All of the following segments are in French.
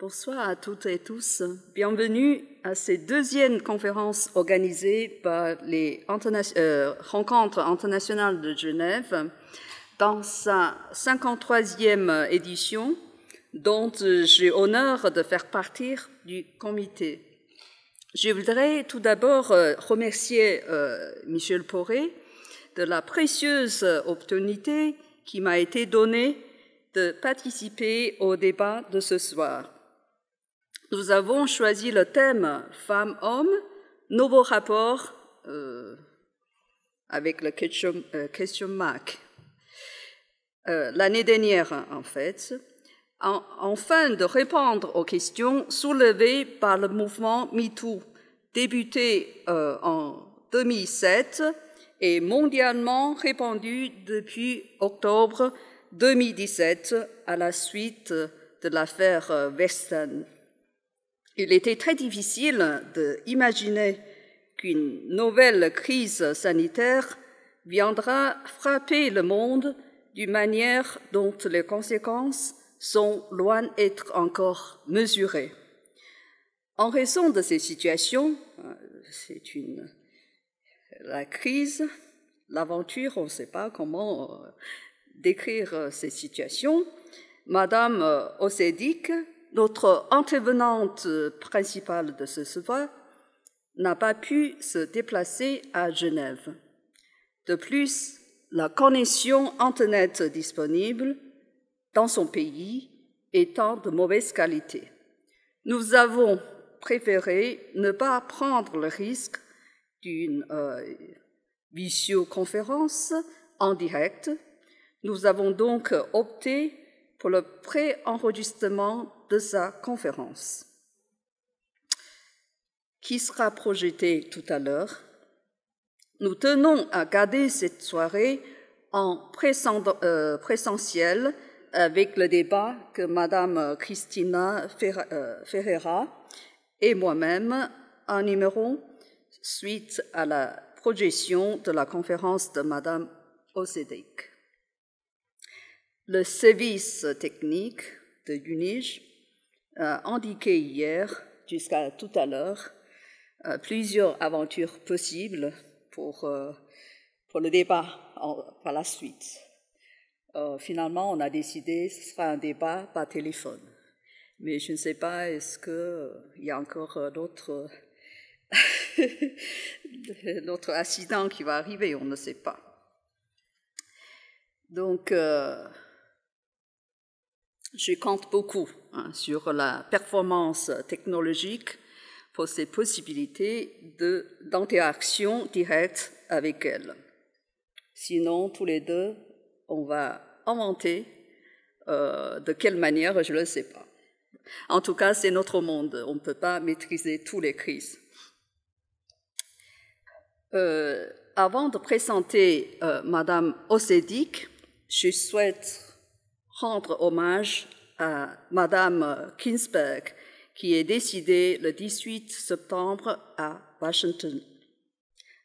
Bonsoir à toutes et tous. Bienvenue à cette deuxième conférence organisée par les Rencontres internationales de Genève dans sa 53e édition, dont j'ai l'honneur de faire partie du comité. Je voudrais tout d'abord remercier Michel Poré de la précieuse opportunité qui m'a été donnée de participer au débat de ce soir. Nous avons choisi le thème « Femmes-Hommes, nouveau rapport avec le question mark ». L'année dernière, en fait, afin de répondre aux questions soulevées par le mouvement MeToo, débuté en 2007 et mondialement répandu depuis octobre 2017 à la suite de l'affaire Weinstein. Il était très difficile d'imaginer qu'une nouvelle crise sanitaire viendra frapper le monde d'une manière dont les conséquences sont loin d'être encore mesurées. En raison de ces situations, la crise, l'aventure, on ne sait pas comment décrire ces situations, Madame Ossédic, notre intervenante principale de ce soir, n'a pas pu se déplacer à Genève. De plus, la connexion Internet disponible dans son pays étant de mauvaise qualité. Nous avons préféré ne pas prendre le risque d'une visioconférence en direct. Nous avons donc opté pour le pré-enregistrement de sa conférence, qui sera projetée tout à l'heure. Nous tenons à garder cette soirée en présentiel avec le débat que Madame Cristina Ferreira et moi-même animerons suite à la projection de la conférence de Madame Ossédic. Le service technique de UNIGE a indiqué hier, jusqu'à tout à l'heure, plusieurs aventures possibles pour le débat par la suite. Finalement, on a décidé que ce sera un débat par téléphone. Mais je ne sais pas, est-ce qu'il y a encore d'autres accidents qui vont arriver, on ne sait pas. Donc, je compte beaucoup sur la performance technologique pour ces possibilités d'interaction directe avec elle. Sinon, tous les deux, on va inventer de quelle manière, je ne le sais pas. En tout cas, c'est notre monde. On ne peut pas maîtriser toutes les crises. Avant de présenter Madame Ossédic, je souhaite rendre hommage à Madame Ginsberg, qui est décédée le 18 septembre à Washington.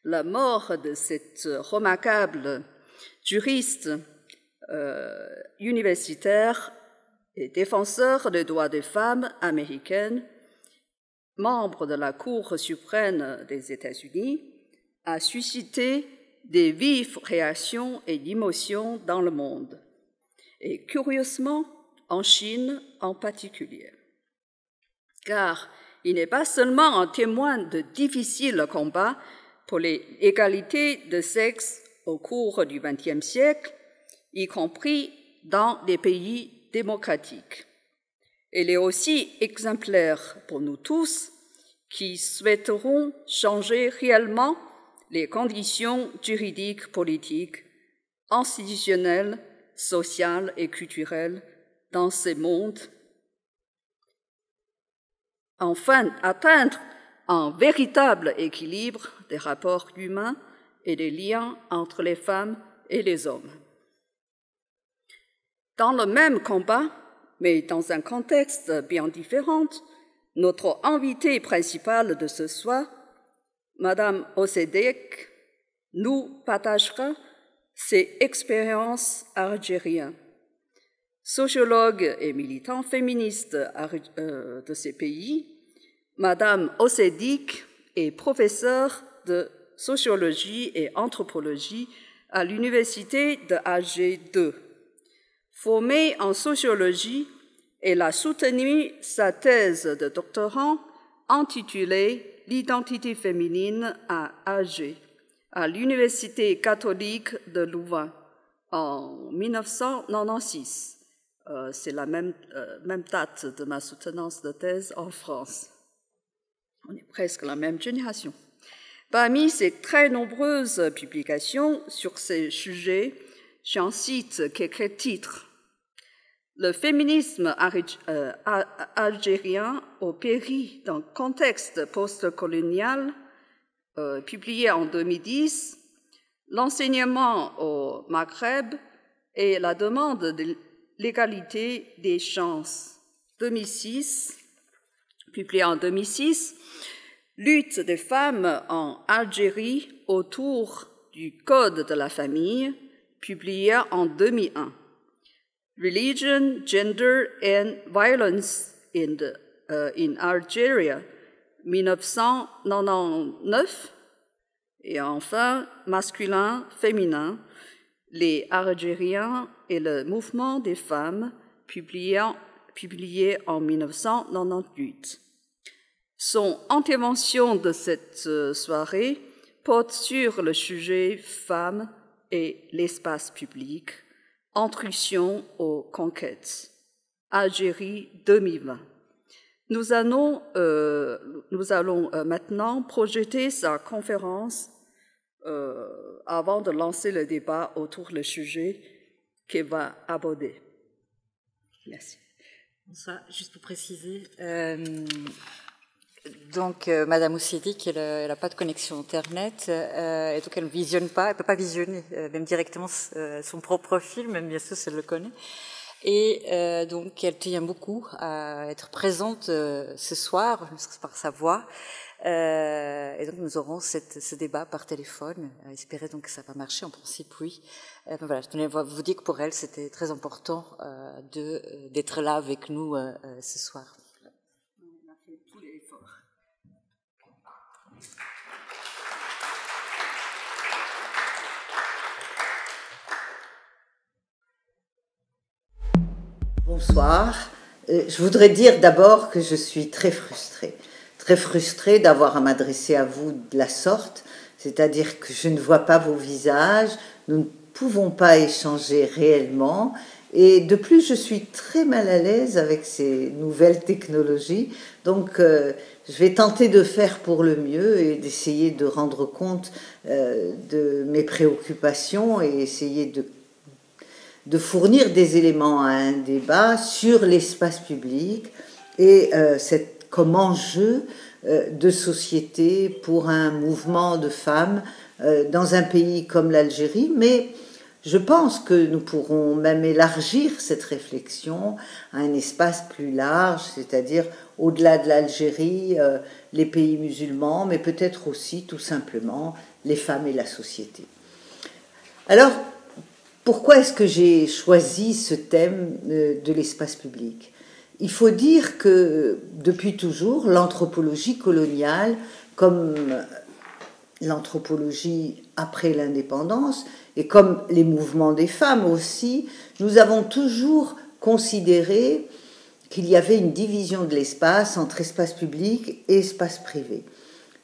La mort de cette remarquable juriste universitaire et défenseur des droits des femmes américaines, membre de la Cour suprême des États-Unis, a suscité des vives réactions et émotions dans le monde, et curieusement en Chine en particulier. Car il n'est pas seulement un témoin de difficiles combats pour l'égalité de sexe au cours du XXe siècle, y compris dans des pays démocratiques. Il est aussi exemplaire pour nous tous qui souhaiteront changer réellement les conditions juridiques, politiques, institutionnelles, sociales et culturelles dans ce monde. Enfin, atteindre un véritable équilibre des rapports humains et des liens entre les femmes et les hommes. Dans le même combat, mais dans un contexte bien différent, notre invitée principale de ce soir, Madame Ossédic, nous partagera ses expériences algériennes, sociologue et militant féministe de ces pays. Madame Ossedik est professeure de sociologie et anthropologie à l'université de Alger II. Formée en sociologie, elle a soutenu sa thèse de doctorant intitulée « L'identité féminine à Alger » à l'Université catholique de Louvain en 1996. C'est la même date de ma soutenance de thèse en France. On est presque la même génération. Parmi ces très nombreuses publications sur ces sujets, j'en cite quelques titres. Le féminisme algérien au péril d'un contexte post-colonial, publié en 2010, l'enseignement au Maghreb et la demande de l'égalité des chances, 2006, publié en 2006, lutte des femmes en Algérie autour du Code de la famille, publié en 2001. Religion, Gender and Violence in Algeria, 1999. Et enfin, Masculin, Féminin, les Algériens et le mouvement des femmes, publié en 1998. Son intervention de cette soirée porte sur le sujet femmes et l'espace public, intrusion aux conquêtes, Algérie 2020. Nous allons maintenant projeter sa conférence avant de lancer le débat autour du sujet qu'elle va aborder. Merci. Bonsoir, juste pour préciser, donc Madame Ossedik, elle n'a pas de connexion Internet, et donc elle ne visionne pas, elle ne peut pas visionner même directement son propre film, même bien sûr si elle le connaît. Et donc elle tient beaucoup à être présente ce soir, par sa voix. Et donc nous aurons ce débat par téléphone. Espérez donc que ça va marcher. En principe, oui. Voilà, je tenais à vous dire que pour elle, c'était très important d'être là avec nous ce soir. On a fait tous les efforts. Bonsoir. Je voudrais dire d'abord que je suis très frustrée d'avoir à m'adresser à vous de la sorte, c'est-à-dire que je ne vois pas vos visages, nous ne pouvons pas échanger réellement, et de plus je suis très mal à l'aise avec ces nouvelles technologies, donc je vais tenter de faire pour le mieux et d'essayer de rendre compte de mes préoccupations et essayer de fournir des éléments à un débat sur l'espace public et comme enjeu de société pour un mouvement de femmes dans un pays comme l'Algérie, mais je pense que nous pourrons même élargir cette réflexion à un espace plus large, c'est-à-dire au-delà de l'Algérie, les pays musulmans, mais peut-être aussi tout simplement les femmes et la société. Alors, pourquoi est-ce que j'ai choisi ce thème de l'espace public ? Il faut dire que depuis toujours, l'anthropologie coloniale, comme l'anthropologie après l'indépendance, et comme les mouvements des femmes aussi, nous avons toujours considéré qu'il y avait une division de l'espace entre espace public et espace privé.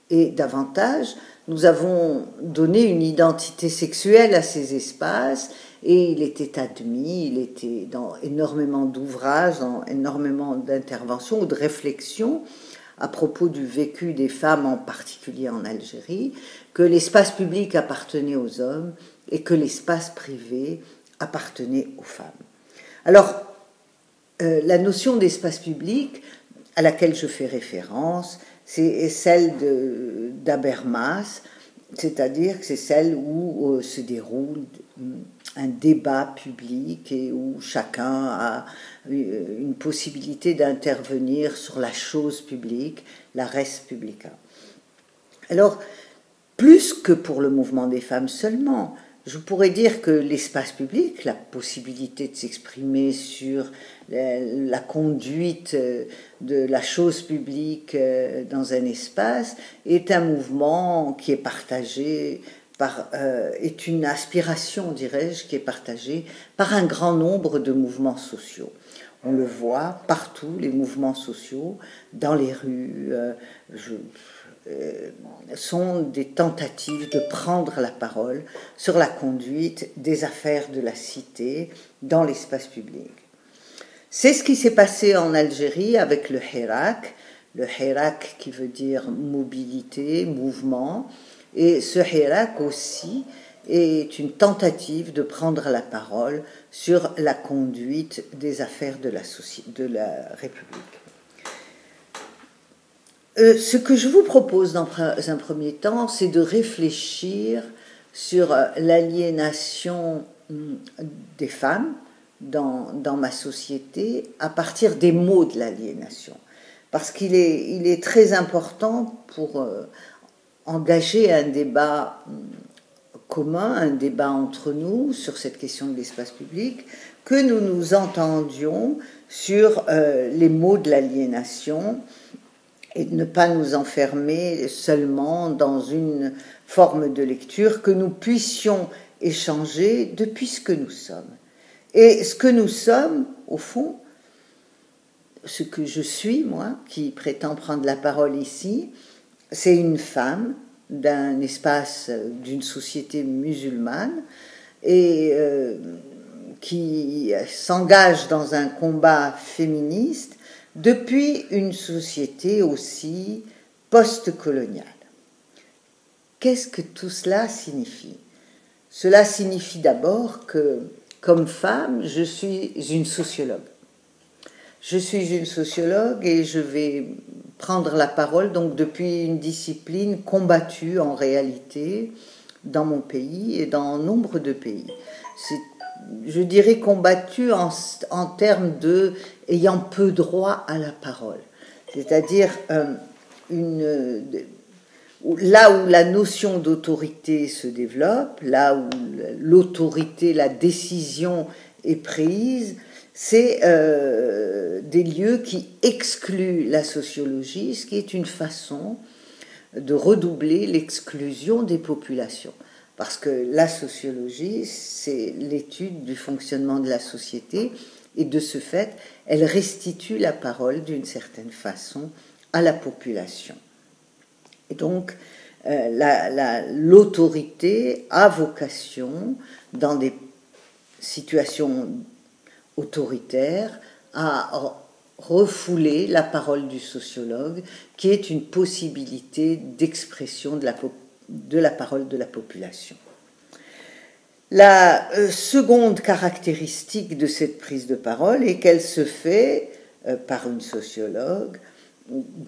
Et davantage, nous avons donné une identité sexuelle à ces espaces, et il était admis, il était dans énormément d'ouvrages, dans énormément d'interventions ou de réflexions à propos du vécu des femmes, en particulier en Algérie, que l'espace public appartenait aux hommes et que l'espace privé appartenait aux femmes. Alors, la notion d'espace public à laquelle je fais référence, c'est celle d'Habermas, c'est-à-dire que c'est celle où se déroule un débat public et où chacun a une possibilité d'intervenir sur la chose publique, la res publica. Alors, plus que pour le mouvement des femmes seulement, je pourrais dire que l'espace public, la possibilité de s'exprimer sur la conduite de la chose publique dans un espace, est un mouvement qui est partagé est une aspiration, dirais-je, qui est partagée par un grand nombre de mouvements sociaux. On le voit partout, les mouvements sociaux, dans les rues, sont des tentatives de prendre la parole sur la conduite des affaires de la cité dans l'espace public. C'est ce qui s'est passé en Algérie avec le Hirak qui veut dire mobilité, mouvement, et ce Hirak aussi est une tentative de prendre la parole sur la conduite des affaires de la République. Ce que je vous propose dans un premier temps, c'est de réfléchir sur l'aliénation des femmes dans ma société à partir des mots de l'aliénation. Parce qu'il est très important pour engager un débat commun, un débat entre nous sur cette question de l'espace public, que nous nous entendions sur les mots de l'aliénation et de ne pas nous enfermer seulement dans une forme de lecture, que nous puissions échanger depuis ce que nous sommes. Et ce que nous sommes, au fond, ce que je suis, moi, qui prétends prendre la parole ici, c'est une femme d'un espace, d'une société musulmane, et qui s'engage dans un combat féministe depuis une société aussi post-coloniale. Qu'est-ce que tout cela signifie ? Cela signifie d'abord que, comme femme, je suis une sociologue. Je suis une sociologue et je vais prendre la parole donc depuis une discipline combattue en réalité dans mon pays et dans nombre de pays. Je dirais combattue en termes de ayant peu droit à la parole, c'est-à-dire là où la notion d'autorité se développe, là où l'autorité, la décision est prise, c'est des lieux qui excluent la sociologie, ce qui est une façon de redoubler l'exclusion des populations. Parce que la sociologie, c'est l'étude du fonctionnement de la société, et de ce fait, elle restitue la parole d'une certaine façon à la population. Et donc, l'autorité a vocation, dans des situations autoritaires, à refouler la parole du sociologue, qui est une possibilité d'expression de la parole de la population. La seconde caractéristique de cette prise de parole est qu'elle se fait par une sociologue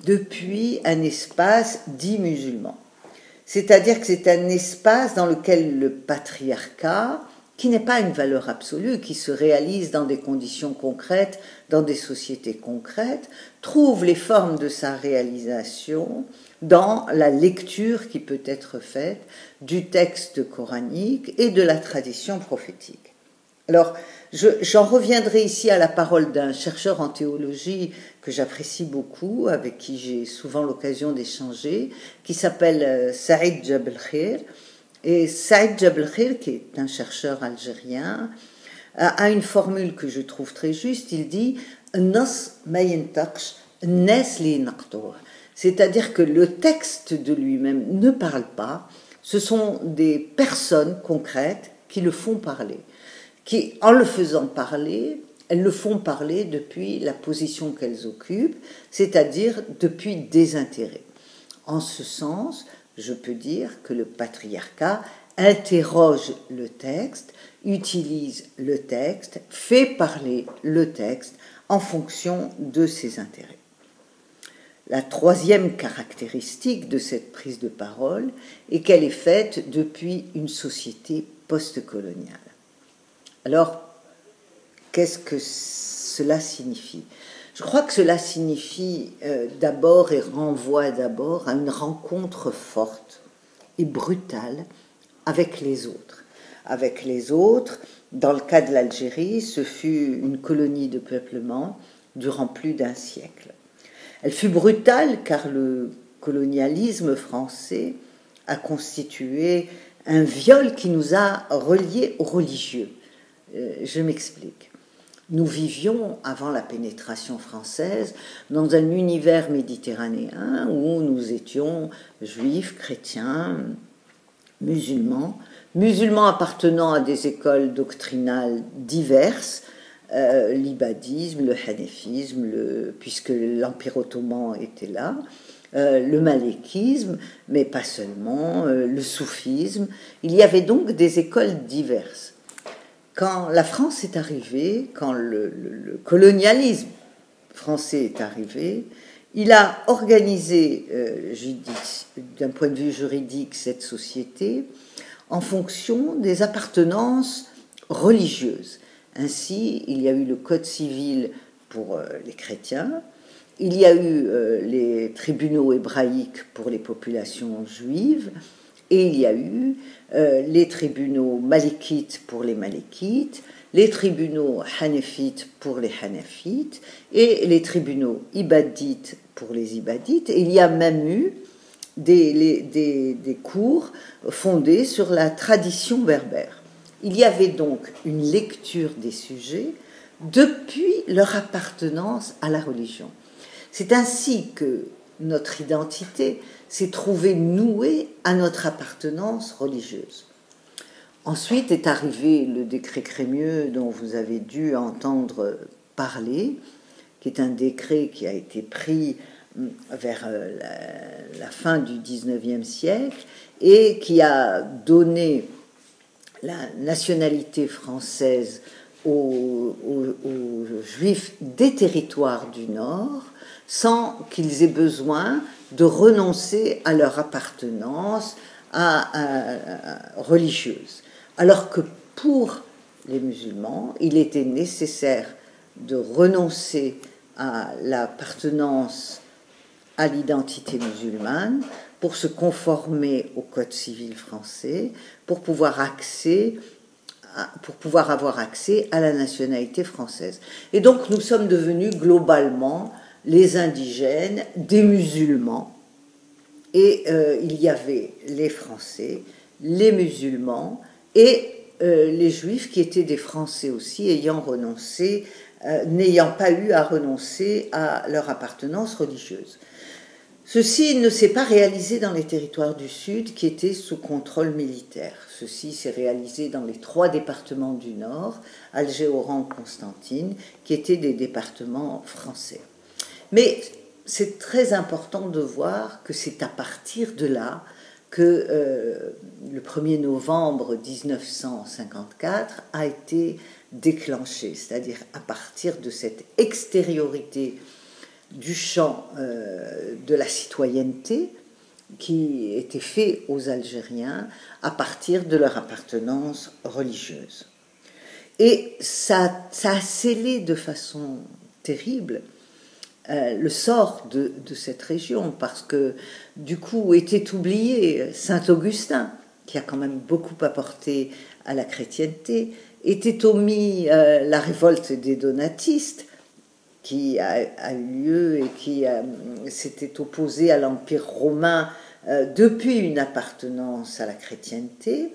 depuis un espace dit musulman. C'est-à-dire que c'est un espace dans lequel le patriarcat, qui n'est pas une valeur absolue, qui se réalise dans des conditions concrètes, dans des sociétés concrètes, trouve les formes de sa réalisation dans la lecture qui peut être faite du texte coranique et de la tradition prophétique. Alors, j'en reviendrai ici à la parole d'un chercheur en théologie que j'apprécie beaucoup, avec qui j'ai souvent l'occasion d'échanger, qui s'appelle Saïd Jebel Khair. Et Saïd Jebel Khair, qui est un chercheur algérien, a une formule que je trouve très juste. Il dit « Nas ma yentaqsh, nas li naqtour ». C'est-à-dire que le texte de lui-même ne parle pas, ce sont des personnes concrètes qui le font parler, qui, en le faisant parler, elles le font parler depuis la position qu'elles occupent, c'est-à-dire depuis des intérêts. En ce sens, je peux dire que le patriarcat interroge le texte, utilise le texte, fait parler le texte en fonction de ses intérêts. La troisième caractéristique de cette prise de parole est qu'elle est faite depuis une société post-coloniale. Alors, qu'est-ce que cela signifie ? Je crois que cela signifie d'abord et renvoie d'abord à une rencontre forte et brutale avec les autres, avec les autres. Dans le cas de l'Algérie, ce fut une colonie de peuplement durant plus d'un siècle. Elle fut brutale car le colonialisme français a constitué un viol qui nous a reliés aux religieux. Je m'explique. Nous vivions, avant la pénétration française, dans un univers méditerranéen où nous étions juifs, chrétiens, musulmans appartenant à des écoles doctrinales diverses, l'ibadisme, le hanifisme, puisque l'Empire ottoman était là, le malékisme, mais pas seulement, le soufisme. Il y avait donc des écoles diverses. Quand la France est arrivée, quand le colonialisme français est arrivé, il a organisé, d'un point de vue juridique, cette société en fonction des appartenances religieuses. Ainsi, il y a eu le Code civil pour les chrétiens, il y a eu les tribunaux hébraïques pour les populations juives, et il y a eu les tribunaux malékites pour les malékites, les tribunaux hanafites pour les hanafites, et les tribunaux ibadites pour les ibadites. Et il y a même eu des cours fondés sur la tradition berbère. Il y avait donc une lecture des sujets depuis leur appartenance à la religion. C'est ainsi que notre identité s'est trouvée nouée à notre appartenance religieuse. Ensuite est arrivé le décret Crémieux dont vous avez dû entendre parler, qui est un décret qui a été pris vers la fin du XIXe siècle et qui a donné la nationalité française aux Juifs des territoires du Nord sans qu'ils aient besoin de renoncer à leur appartenance religieuse. Alors que pour les musulmans, il était nécessaire de renoncer à l'appartenance à l'identité musulmane pour se conformer au Code civil français, pour pouvoir avoir accès à la nationalité française. Et donc nous sommes devenus globalement les indigènes des musulmans. Et il y avait les Français, les musulmans et les Juifs qui étaient des Français aussi, n'ayant pas eu à renoncer à leur appartenance religieuse. Ceci ne s'est pas réalisé dans les territoires du Sud qui étaient sous contrôle militaire. Ceci s'est réalisé dans les 3 départements du Nord, Alger, Oran, Constantine, qui étaient des départements français. Mais c'est très important de voir que c'est à partir de là que le 1er novembre 1954 a été déclenché, c'est-à-dire à partir de cette extériorité du champ de la citoyenneté qui était fait aux Algériens à partir de leur appartenance religieuse. Et ça a scellé de façon terrible le sort de cette région, parce que du coup était oublié Saint-Augustin, qui a quand même beaucoup apporté à la chrétienté, était omis la révolte des donatistes, qui a eu lieu et qui s'était opposé à l'Empire romain depuis une appartenance à la chrétienté.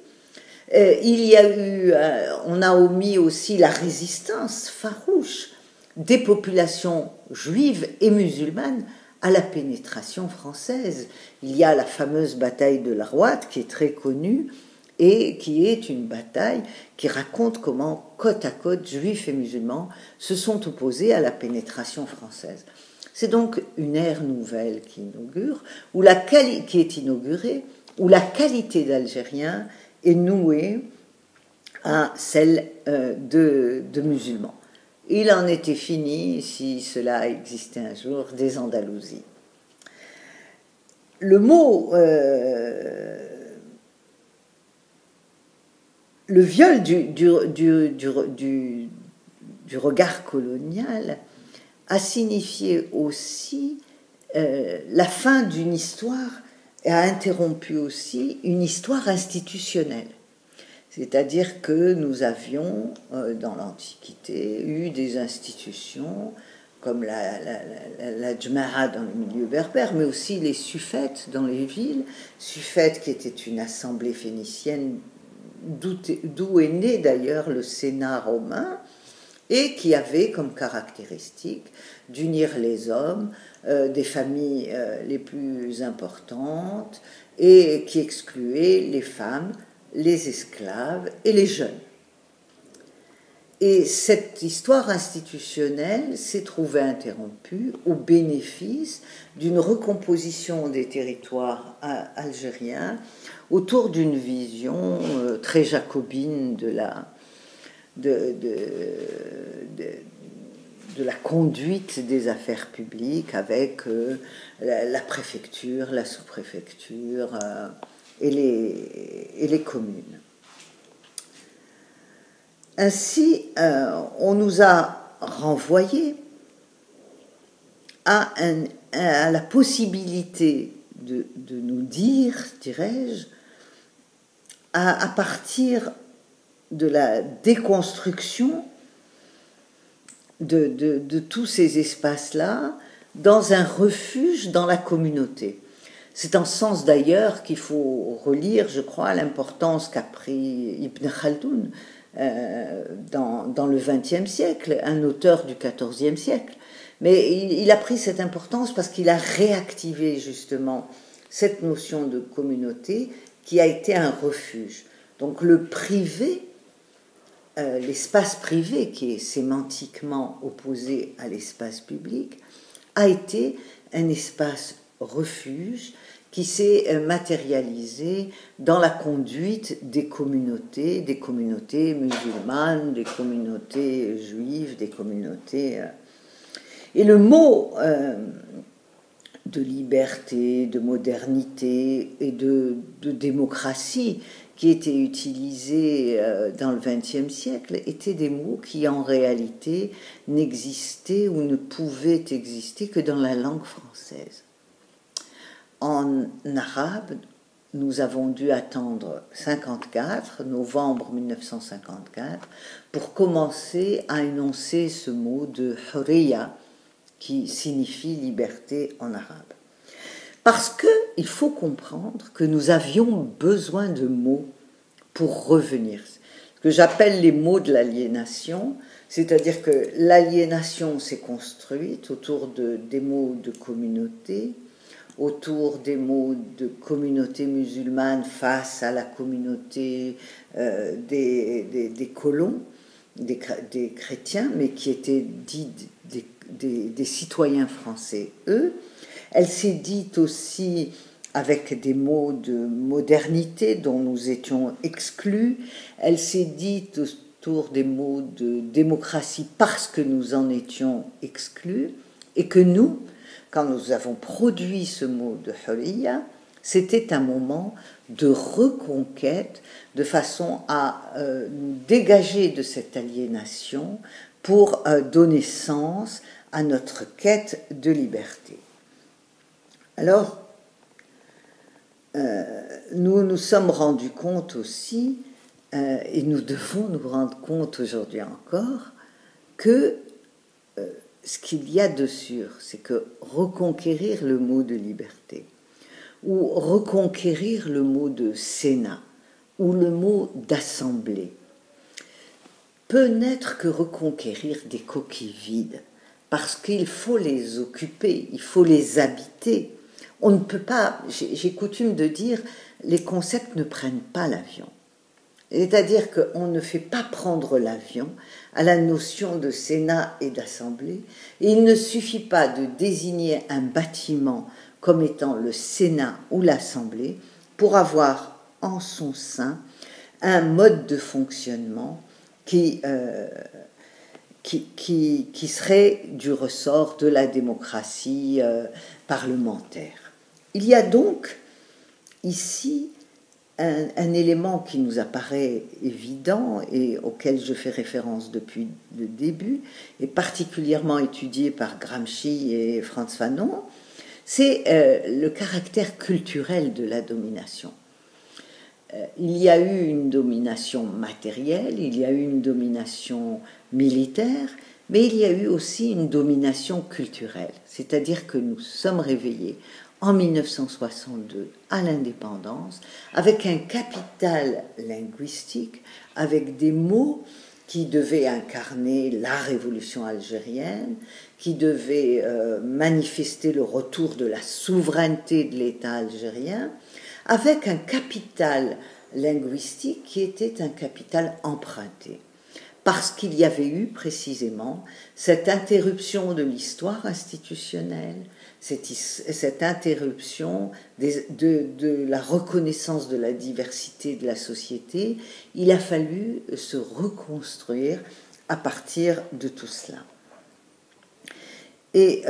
On a omis aussi la résistance farouche des populations juives et musulmanes à la pénétration française. Il y a la fameuse bataille de l'Arwat qui est très connue et qui est une bataille qui raconte comment, côte à côte, juifs et musulmans se sont opposés à la pénétration française. C'est donc une ère nouvelle qui est inaugurée, où la qualité d'Algérien est nouée à celle de musulmans. Il en était fini, si cela existait un jour, des Andalousies. Le mot... le viol du regard colonial a signifié aussi la fin d'une histoire et a interrompu aussi une histoire institutionnelle. C'est-à-dire que nous avions, dans l'Antiquité, eu des institutions comme la Jma'a dans le milieu berbère, mais aussi les suffètes dans les villes. Suffètes qui était une assemblée phénicienne d'où est né d'ailleurs le Sénat romain, et qui avait comme caractéristique d'unir les hommes des familles les plus importantes et qui excluait les femmes, les esclaves et les jeunes. Et cette histoire institutionnelle s'est trouvée interrompue au bénéfice d'une recomposition des territoires algériens autour d'une vision très jacobine de la conduite des affaires publiques avec la préfecture, la sous-préfecture et les communes. Ainsi, on nous a renvoyé à la possibilité de nous dire, dirais-je, à partir de la déconstruction de tous ces espaces-là, dans un refuge dans la communauté. C'est en ce sens d'ailleurs qu'il faut relire, je crois, l'importance qu'a pris Ibn Khaldoun dans le XXe siècle, un auteur du XIVe siècle. Mais il a pris cette importance parce qu'il a réactivé justement cette notion de communauté qui a été un refuge. Donc le privé, l'espace privé qui est sémantiquement opposé à l'espace public, a été un espace refuge qui s'est matérialisé dans la conduite des communautés musulmanes, des communautés juives, des communautés... Et le mot de liberté, de modernité et de démocratie qui étaient utilisés dans le XXe siècle étaient des mots qui en réalité n'existaient ou ne pouvaient exister que dans la langue française. En arabe, nous avons dû attendre 1954, novembre 1954, pour commencer à énoncer ce mot de hurriya, qui signifie liberté en arabe. Parce qu'il faut comprendre que nous avions besoin de mots pour revenir. Ce que j'appelle les mots de l'aliénation, c'est-à-dire que l'aliénation s'est construite autour des mots de communauté, autour des mots de communauté musulmane face à la communauté des colons, des chrétiens, mais qui étaient dits des citoyens français, eux. Elle s'est dite aussi avec des mots de modernité dont nous étions exclus. Elle s'est dite autour des mots de démocratie parce que nous en étions exclus, et que nous, quand nous avons produit ce mot de hurriya, c'était un moment de reconquête, de façon à nous dégager de cette aliénation pour donner sens à notre quête de liberté. Alors, nous nous sommes rendus compte aussi, et nous devons nous rendre compte aujourd'hui encore, que ce qu'il y a de sûr, c'est que reconquérir le mot de liberté, ou reconquérir le mot de Sénat, ou le mot d'assemblée, peut n'être que reconquérir des coquilles vides, parce qu'il faut les occuper, il faut les habiter. On ne peut pas, j'ai coutume de dire, les concepts ne prennent pas l'avion. C'est-à-dire qu'on ne fait pas prendre l'avion à la notion de Sénat et d'Assemblée, et il ne suffit pas de désigner un bâtiment comme étant le Sénat ou l'Assemblée pour avoir en son sein un mode de fonctionnement qui serait du ressort de la démocratie parlementaire. Il y a donc ici un élément qui nous apparaît évident et auquel je fais référence depuis le début, et particulièrement étudié par Gramsci et Frantz Fanon, c'est le caractère culturel de la domination. il y a eu une domination matérielle, il y a eu une domination militaire, mais il y a eu aussi une domination culturelle. C'est-à-dire que nous sommes réveillés en 1962 à l'indépendance avec un capital linguistique, avec des mots qui devaient incarner la révolution algérienne, qui devaient manifester le retour de la souveraineté de l'État algérien, avec un capital linguistique qui était un capital emprunté. Parce qu'il y avait eu précisément cette interruption de l'histoire institutionnelle, cette interruption de la reconnaissance de la diversité de la société. Il a fallu se reconstruire à partir de tout cela. Et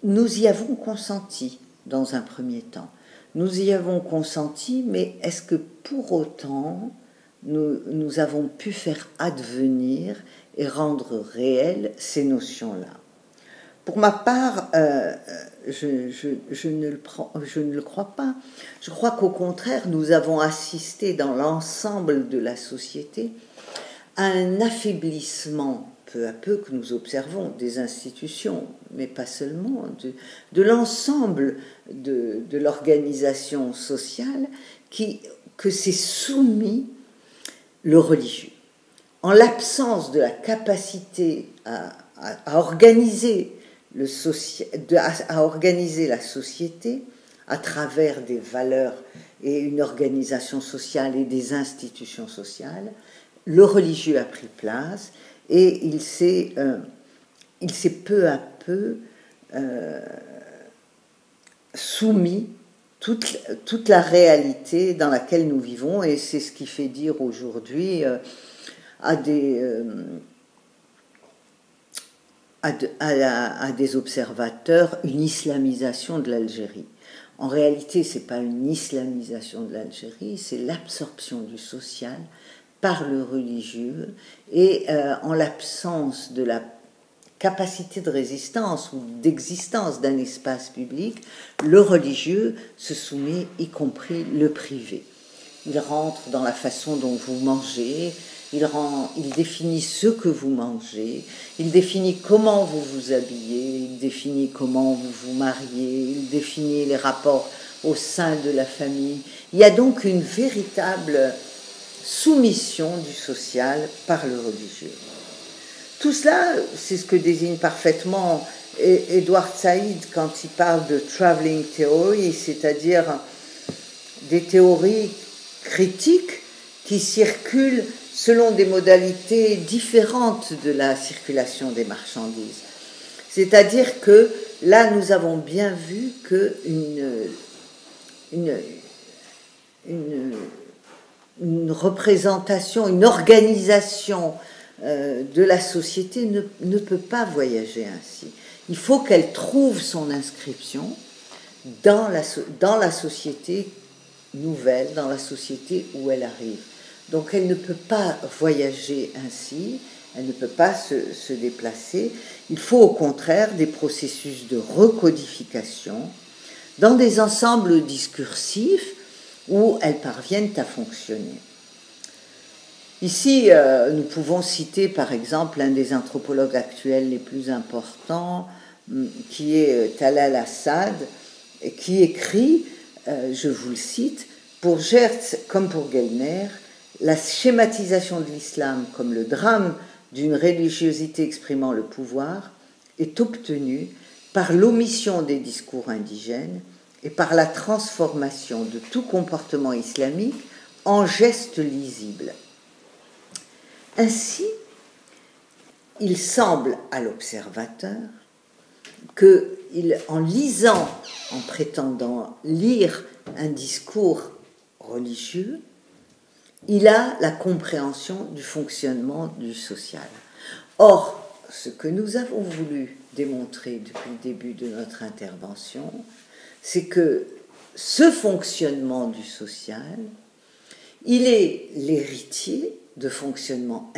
nous y avons consenti dans un premier temps. Nous y avons consenti, mais est-ce que pour autant nous avons pu faire advenir et rendre réelles ces notions-là? Pour ma part, je ne le crois pas. Je crois qu'au contraire, nous avons assisté dans l'ensemble de la société à un affaiblissement peu à peu que nous observons des institutions, mais pas seulement, de l'ensemble de l'organisation sociale que s'est soumis le religieux. En l'absence de la capacité à organiser organiser la société à travers des valeurs et une organisation sociale et des institutions sociales, le religieux a pris place et il s'est peu à peu soumis toute la réalité dans laquelle nous vivons, et c'est ce qui fait dire aujourd'hui à des observateurs une islamisation de l'Algérie. En réalité, ce n'est pas une islamisation de l'Algérie, c'est l'absorption du social par le religieux, et en l'absence de la capacité de résistance ou d'existence d'un espace public, le religieux se soumet, y compris le privé. Il rentre dans la façon dont vous mangez, il définit ce que vous mangez, il définit comment vous vous habillez, il définit comment vous vous mariez, il définit les rapports au sein de la famille. Il y a donc une véritable soumission du social par le religieux. Tout cela, c'est ce que désigne parfaitement Edward Said quand il parle de travelling theory, c'est-à-dire des théories critiques qui circulent selon des modalités différentes de la circulation des marchandises. C'est-à-dire que là, nous avons bien vu une représentation, une organisation de la société ne peut pas voyager ainsi. Il faut qu'elle trouve son inscription dans la société nouvelle, dans la société où elle arrive. Donc elle ne peut pas voyager ainsi, elle ne peut pas se déplacer. Il faut au contraire des processus de recodification dans des ensembles discursifs où elles parviennent à fonctionner. Ici, nous pouvons citer par exemple un des anthropologues actuels les plus importants, qui est Talal Assad, qui écrit, je vous le cite, pour Geertz comme pour Gellner, la schématisation de l'islam comme le drame d'une religiosité exprimant le pouvoir est obtenue par l'omission des discours indigènes et par la transformation de tout comportement islamique en gestes lisibles. Ainsi, il semble à l'observateur qu'en lisant, en prétendant lire un discours religieux, il a la compréhension du fonctionnement du social. Or, ce que nous avons voulu démontrer depuis le début de notre intervention, c'est que ce fonctionnement du social, il est l'héritier de fonctionnements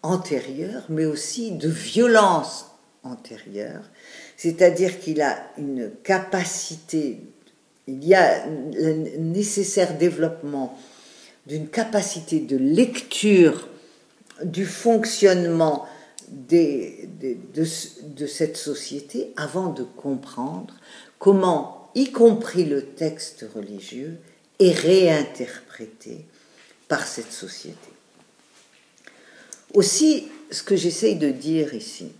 antérieurs, mais aussi de violences antérieures, c'est-à-dire qu'il a une capacité il y a le nécessaire développement d'une capacité de lecture du fonctionnement de cette société avant de comprendre comment, y compris le texte religieux, est réinterprété par cette société. Aussi, ce que j'essaye de dire ici,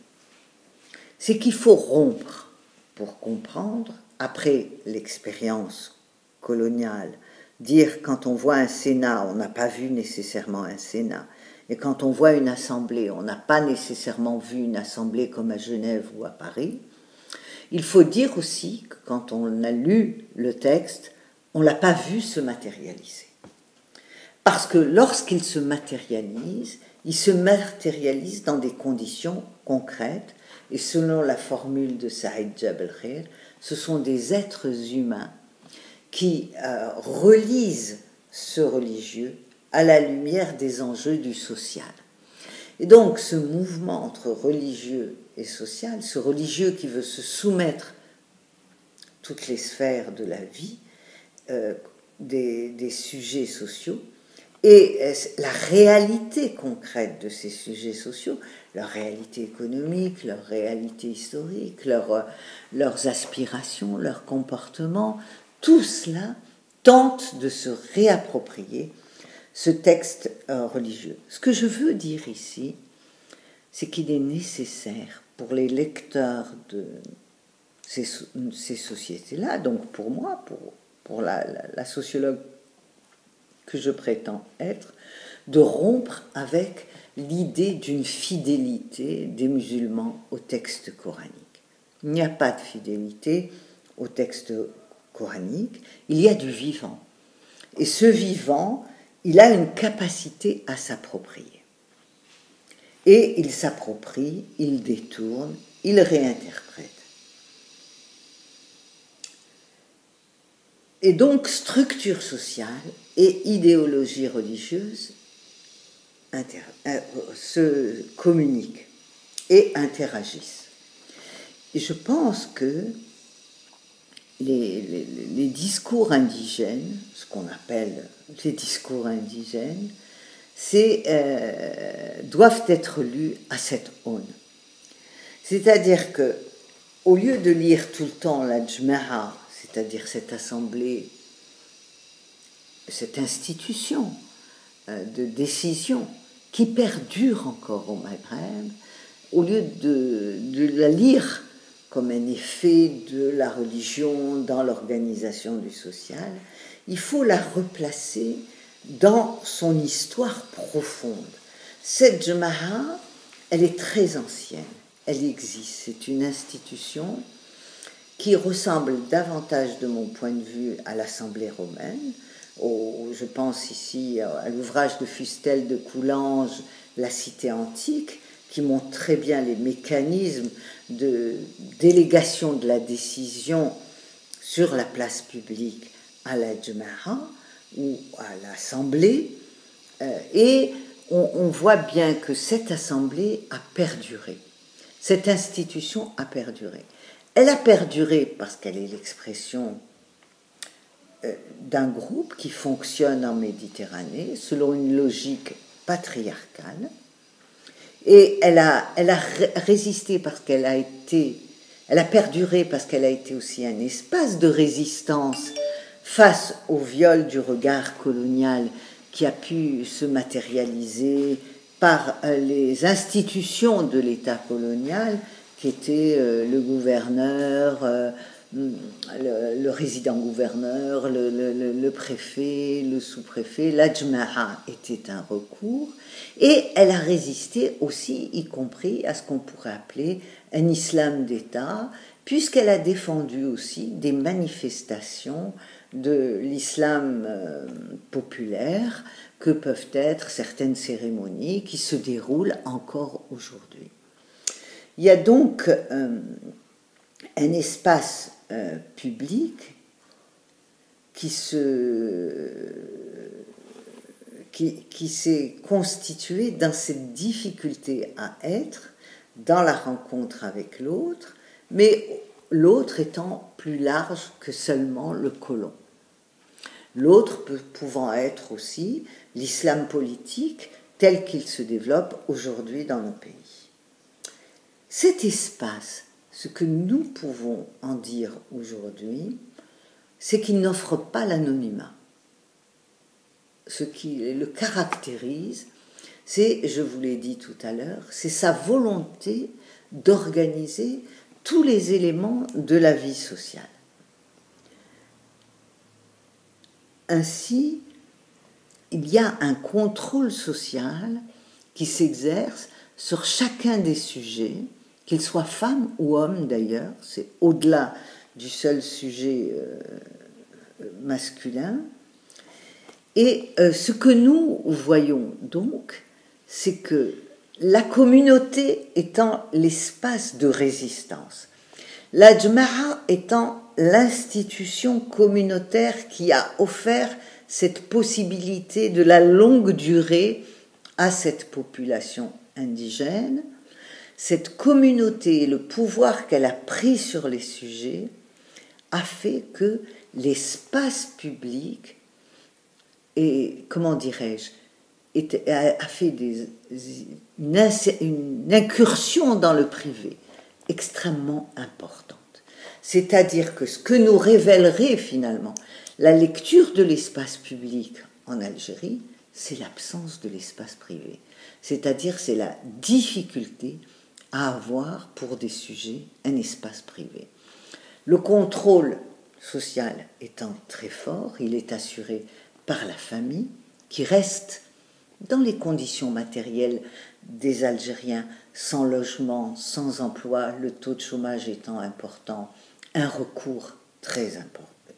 c'est qu'il faut rompre pour comprendre, après l'expérience coloniale, dire quand on voit un Sénat, on n'a pas vu nécessairement un Sénat, et quand on voit une assemblée, on n'a pas nécessairement vu une assemblée comme à Genève ou à Paris. Il faut dire aussi que quand on a lu le texte, on ne l'a pas vu se matérialiser. Parce que lorsqu'il se matérialise, il se matérialise dans des conditions concrètes, et selon la formule de Saïd Jabel Khair, ce sont des êtres humains qui relisent ce religieux à la lumière des enjeux du social. Et donc ce mouvement entre religieux et social, ce religieux qui veut se soumettre toutes les sphères de la vie, des sujets sociaux, et la réalité concrète de ces sujets sociaux, leur réalité économique, leur réalité historique, leurs aspirations, leurs comportements, tout cela tente de se réapproprier ce texte religieux. Ce que je veux dire ici, c'est qu'il est nécessaire pour les lecteurs de ces sociétés-là, donc pour moi, pour la sociologue que je prétends être, de rompre avec l'idée d'une fidélité des musulmans au texte coranique. Il n'y a pas de fidélité au texte coranique, il y a du vivant. Et ce vivant, il a une capacité à s'approprier. Et il s'approprie, il détourne, il réinterprète. Et donc, structure sociale et idéologie religieuse se communiquent et interagissent. Et je pense que les discours indigènes, ce qu'on appelle les discours indigènes, doivent être lus à cette aune. C'est-à-dire que, au lieu de lire tout le temps la Jma'a, c'est-à-dire cette assemblée, cette institution de décision qui perdure encore au Maghreb, au lieu de la lire comme un effet de la religion dans l'organisation du social, il faut la replacer dans son histoire profonde. Cette Jama'a, elle est très ancienne, elle existe, c'est une institution qui ressemble davantage, de mon point de vue, à l'Assemblée romaine. Je pense ici à l'ouvrage de Fustel de Coulanges, La Cité antique, qui montre très bien les mécanismes de délégation de la décision sur la place publique à la Jama'a ou à l'Assemblée. Et on voit bien que cette Assemblée a perduré. Cette institution a perduré. Elle a perduré parce qu'elle est l'expression d'un groupe qui fonctionne en Méditerranée selon une logique patriarcale. Et elle a résisté parce qu'elle a perduré parce qu'elle a été aussi un espace de résistance face au viol du regard colonial qui a pu se matérialiser par les institutions de l'État colonial, qui étaient le gouverneur, le résident-gouverneur, le préfet, le sous-préfet. La Jma'a était un recours, et elle a résisté aussi, y compris à ce qu'on pourrait appeler un islam d'État, puisqu'elle a défendu aussi des manifestations de l'islam populaire que peuvent être certaines cérémonies qui se déroulent encore aujourd'hui. Il y a donc un espace public qui s'est constitué dans cette difficulté à être, dans la rencontre avec l'autre, mais l'autre étant plus large que seulement le colon. L'autre pouvant être aussi l'islam politique tel qu'il se développe aujourd'hui dans nos pays. Cet espace, ce que nous pouvons en dire aujourd'hui, c'est qu'il n'offre pas l'anonymat. Ce qui le caractérise, c'est, je vous l'ai dit tout à l'heure, c'est sa volonté d'organiser tous les éléments de la vie sociale. Ainsi, il y a un contrôle social qui s'exerce sur chacun des sujets, qu'ils soient femmes ou hommes d'ailleurs, c'est au-delà du seul sujet masculin. Et ce que nous voyons donc, c'est que la communauté étant l'espace de résistance, la Jama'a étant l'institution communautaire qui a offert cette possibilité de la longue durée à cette population indigène, cette communauté et le pouvoir qu'elle a pris sur les sujets a fait que l'espace public et, comment dirais-je, a fait une incursion dans le privé extrêmement importante. C'est-à-dire que ce que nous révélerait finalement la lecture de l'espace public en Algérie, c'est l'absence de l'espace privé. C'est-à-dire c'est la difficulté à avoir pour des sujets un espace privé. Le contrôle social étant très fort, il est assuré par la famille qui reste dans les conditions matérielles des Algériens, sans logement, sans emploi, le taux de chômage étant important, un recours très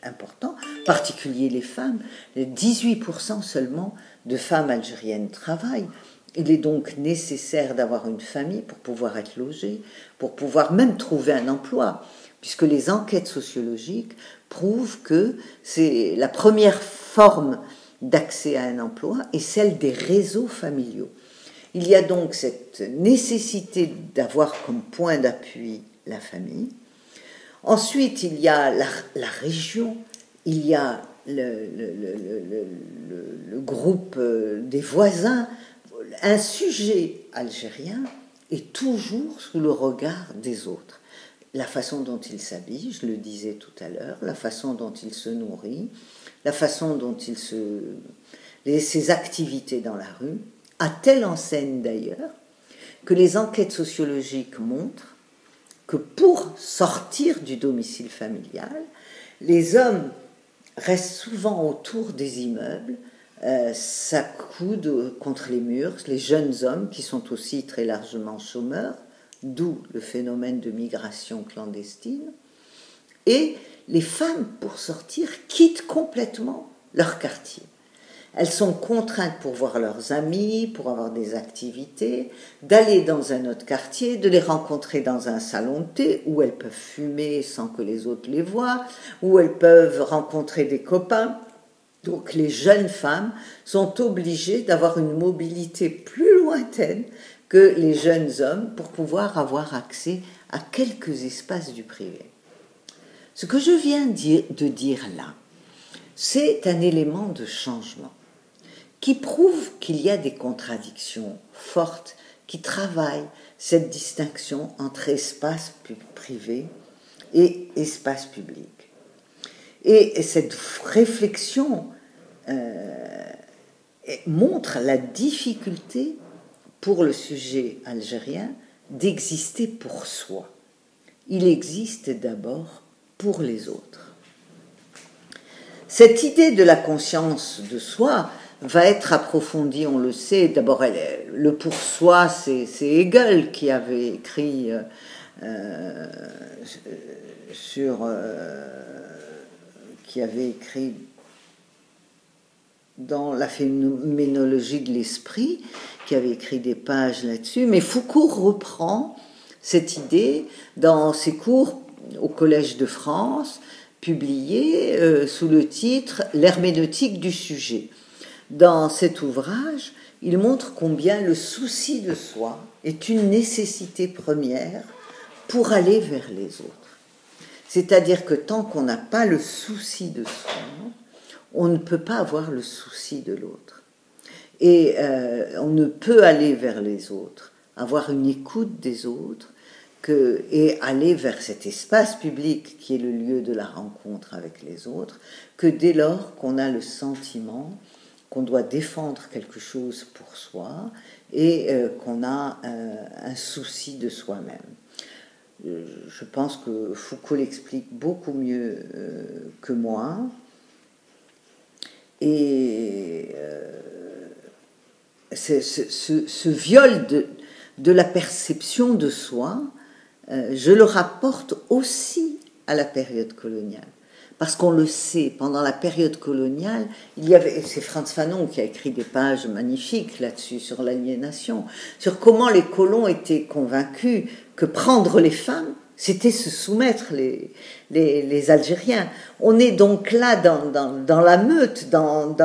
important, en particulier les femmes. 18% seulement de femmes algériennes travaillent. Il est donc nécessaire d'avoir une famille pour pouvoir être logé, pour pouvoir même trouver un emploi, puisque les enquêtes sociologiques prouvent que c'est la première forme d'accès à un emploi est celle des réseaux familiaux. Il y a donc cette nécessité d'avoir comme point d'appui la famille. Ensuite, il y a la région, il y a le groupe des voisins. Un sujet algérien est toujours sous le regard des autres. La façon dont il s'habille, je le disais tout à l'heure, la façon dont il se nourrit, la façon dont ses activités dans la rue, à telle enseigne d'ailleurs que les enquêtes sociologiques montrent que pour sortir du domicile familial, les hommes restent souvent autour des immeubles, s'accoudent contre les murs, les jeunes hommes qui sont aussi très largement chômeurs, d'où le phénomène de migration clandestine, et les femmes, pour sortir, quittent complètement leur quartier. Elles sont contraintes pour voir leurs amis, pour avoir des activités, d'aller dans un autre quartier, de les rencontrer dans un salon de thé où elles peuvent fumer sans que les autres les voient, où elles peuvent rencontrer des copains. Donc les jeunes femmes sont obligées d'avoir une mobilité plus lointaine que les jeunes hommes pour pouvoir avoir accès à quelques espaces du privé. Ce que je viens de dire là, c'est un élément de changement qui prouve qu'il y a des contradictions fortes qui travaillent cette distinction entre espace privé et espace public. Et cette réflexion montre la difficulté pour le sujet algérien d'exister pour soi. Il existe d'abord pour les autres. Cette idée de la conscience de soi va être approfondie, on le sait. D'abord, le pour soi, c'est Hegel qui avait écrit dans la phénoménologie de l'esprit, qui avait écrit des pages là-dessus. Mais Foucault reprend cette idée dans ses cours au Collège de France, publiés sous le titre « L'herméneutique du sujet ». Dans cet ouvrage, il montre combien le souci de soi est une nécessité première pour aller vers les autres. C'est-à-dire que tant qu'on n'a pas le souci de soi, on ne peut pas avoir le souci de l'autre. Et on ne peut aller vers les autres, avoir une écoute des autres, et aller vers cet espace public qui est le lieu de la rencontre avec les autres, que dès lors qu'on a le sentiment qu'on doit défendre quelque chose pour soi et qu'on a un souci de soi-même. Je pense que Foucault l'explique beaucoup mieux que moi. Et ce viol de la perception de soi, je le rapporte aussi à la période coloniale. Parce qu'on le sait, pendant la période coloniale, c'est Frantz Fanon qui a écrit des pages magnifiques là-dessus, sur l'aliénation, sur comment les colons étaient convaincus que prendre les femmes, c'était se soumettre les Algériens. On est donc là dans la meute, dans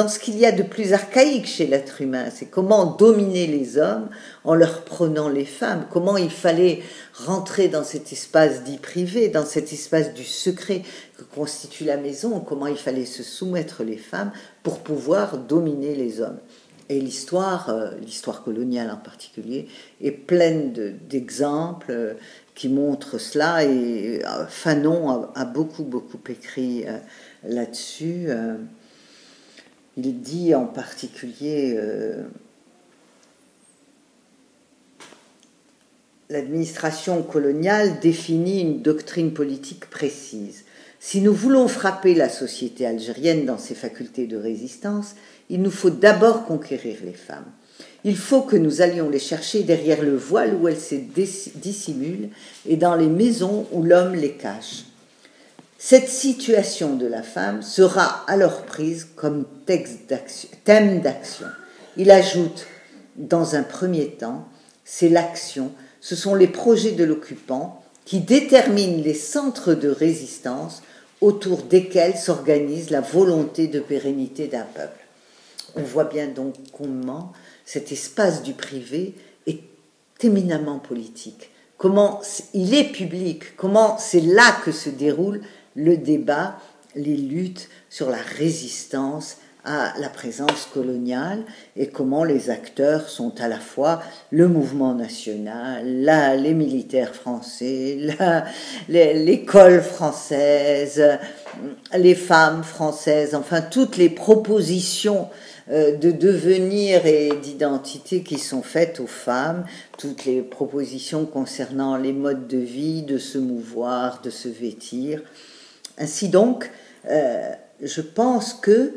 ce qu'il y a de plus archaïque chez l'être humain. C'est comment dominer les hommes en leur prenant les femmes, comment il fallait rentrer dans cet espace dit privé, dans cet espace du secret que constitue la maison, comment il fallait se soumettre les femmes pour pouvoir dominer les hommes. Et l'histoire coloniale en particulier, est pleine d'exemples qui montrent cela, et Fanon a beaucoup écrit là-dessus. Il dit en particulier l'administration coloniale définit une doctrine politique précise. Si nous voulons frapper la société algérienne dans ses facultés de résistance, il nous faut d'abord conquérir les femmes. Il faut que nous allions les chercher derrière le voile où elles se dissimulent et dans les maisons où l'homme les cache. Cette situation de la femme sera alors prise comme thème d'action. Il ajoute, dans un premier temps, c'est l'action, ce sont les projets de l'occupant qui déterminent les centres de résistance autour desquels s'organise la volonté de pérennité d'un peuple. On voit bien donc comment cet espace du privé est éminemment politique, comment il est public, comment c'est là que se déroule le débat, les luttes sur la résistance à la présence coloniale, et comment les acteurs sont à la fois le mouvement national, les militaires français, l'école française, les femmes françaises, enfin toutes les propositions de devenir et d'identité qui sont faites aux femmes, toutes les propositions concernant les modes de vie, de se mouvoir, de se vêtir. Ainsi donc, je pense que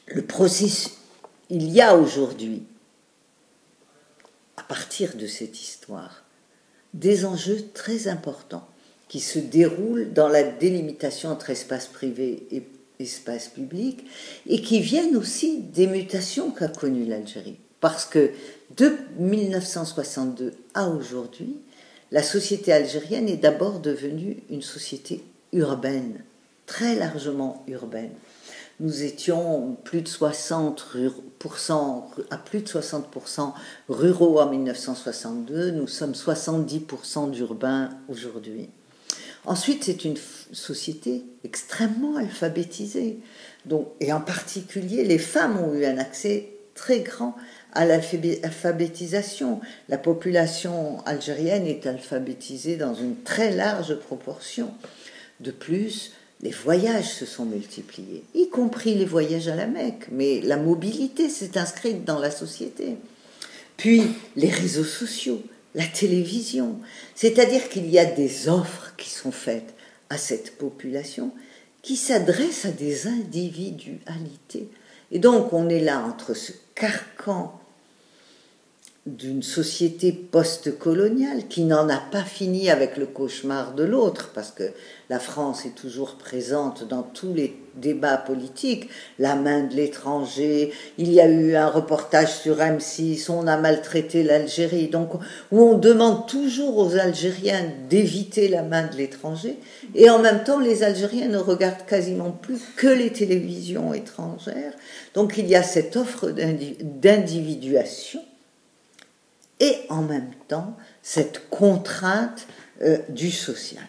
le processus, il y a aujourd'hui, à partir de cette histoire, des enjeux très importants qui se déroulent dans la délimitation entre espace privé et espace public, et qui viennent aussi des mutations qu'a connues l'Algérie. Parce que de 1962 à aujourd'hui, la société algérienne est d'abord devenue une société urbaine, très largement urbaine. Nous étions à plus de 60% ruraux en 1962, nous sommes 70% d'urbains aujourd'hui. Ensuite, c'est une société extrêmement alphabétisée, et en particulier, les femmes ont eu un accès très grand à l'alphabétisation. La population algérienne est alphabétisée dans une très large proportion. De plus, les voyages se sont multipliés, y compris les voyages à la Mecque, mais la mobilité s'est inscrite dans la société. Puis, les réseaux sociaux, la télévision, c'est-à-dire qu'il y a des offres qui sont faites à cette population qui s'adressent à des individualités. Et donc, on est là entre ce carcan d'une société post-coloniale qui n'en a pas fini avec le cauchemar de l'autre, parce que la France est toujours présente dans tous les débats politiques, la main de l'étranger, il y a eu un reportage sur M6, on a maltraité l'Algérie, donc où on demande toujours aux Algériens d'éviter la main de l'étranger, et en même temps les Algériens ne regardent quasiment plus que les télévisions étrangères, donc il y a cette offre d'individuation, et en même temps cette contrainte du social.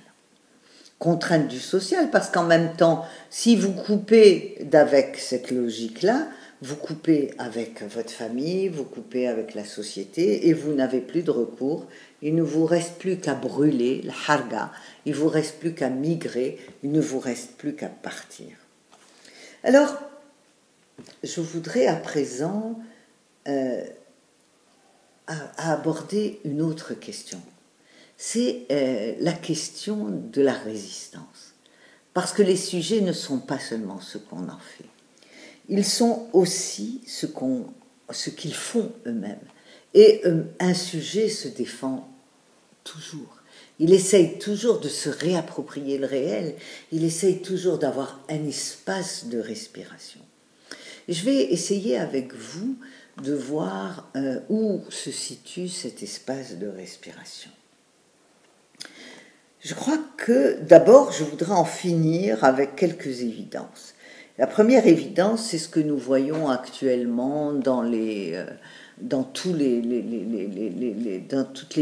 contrainte du social, parce qu'en même temps, si vous coupez d'avec cette logique-là, vous coupez avec votre famille, vous coupez avec la société, et vous n'avez plus de recours. Il ne vous reste plus qu'à brûler, la harga, il ne vous reste plus qu'à migrer, il ne vous reste plus qu'à partir. Alors, je voudrais à présent aborder une autre question. C'est la question de la résistance. Parce que les sujets ne sont pas seulement ce qu'on en fait. Ils sont aussi ce qu'ils font eux-mêmes. Et un sujet se défend toujours. Il essaye toujours de se réapproprier le réel. Il essaye toujours d'avoir un espace de respiration. Je vais essayer avec vous de voir où se situe cet espace de respiration. Je crois que d'abord, je voudrais en finir avec quelques évidences. La première évidence, c'est ce que nous voyons actuellement dans toutes les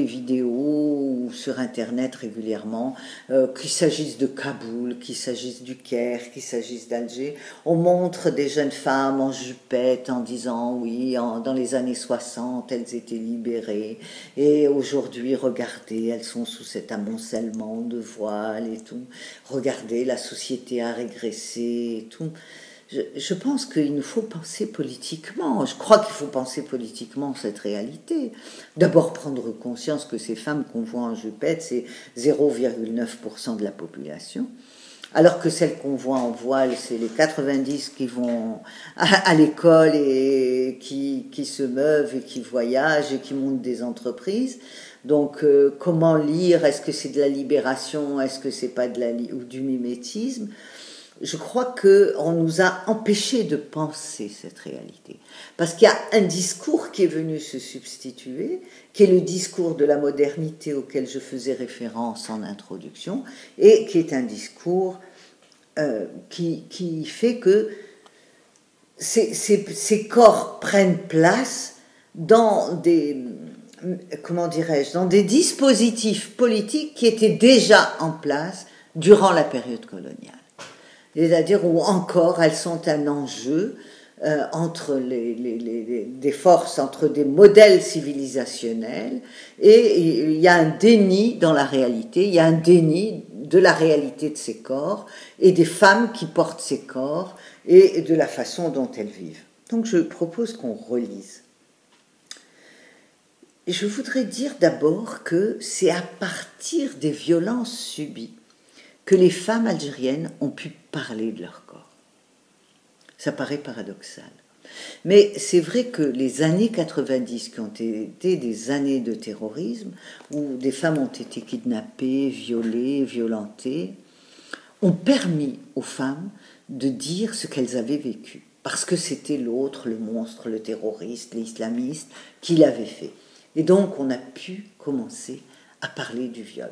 vidéos ou sur Internet régulièrement, qu'il s'agisse de Kaboul, qu'il s'agisse du Caire, qu'il s'agisse d'Alger. On montre des jeunes femmes en jupette en disant oui, dans les années 60, elles étaient libérées et aujourd'hui, regardez, elles sont sous cet amoncellement de voiles et tout. Regardez, la société a régressé et tout. Je pense qu'il nous faut penser politiquement. Je crois qu'il faut penser politiquement cette réalité. D'abord prendre conscience que ces femmes qu'on voit en jupette, c'est 0,9% de la population, alors que celles qu'on voit en voile, c'est les 90 qui vont à l'école et qui se meuvent et qui voyagent et qui montent des entreprises. Donc, comment lire? Est-ce que c'est de la libération? Est-ce que c'est pas ou du mimétisme? Je crois qu'on nous a empêchés de penser cette réalité. Parce qu'il y a un discours qui est venu se substituer, qui est le discours de la modernité auquel je faisais référence en introduction, et qui est un discours qui fait que ces corps prennent place dans dans des dispositifs politiques qui étaient déjà en place durant la période coloniale. C'est-à-dire où encore elles sont un enjeu entre des forces, entre des modèles civilisationnels, et il y a un déni dans la réalité, il y a un déni de la réalité de ces corps et des femmes qui portent ces corps et de la façon dont elles vivent. Donc je propose qu'on relise. Et je voudrais dire d'abord que c'est à partir des violences subies que les femmes algériennes ont pu parler de leur corps. Ça paraît paradoxal. Mais c'est vrai que les années 90, qui ont été des années de terrorisme, où des femmes ont été kidnappées, violées, violentées, ont permis aux femmes de dire ce qu'elles avaient vécu. Parce que c'était l'autre, le monstre, le terroriste, l'islamiste, qui l'avait fait. Et donc on a pu commencer à parler du viol.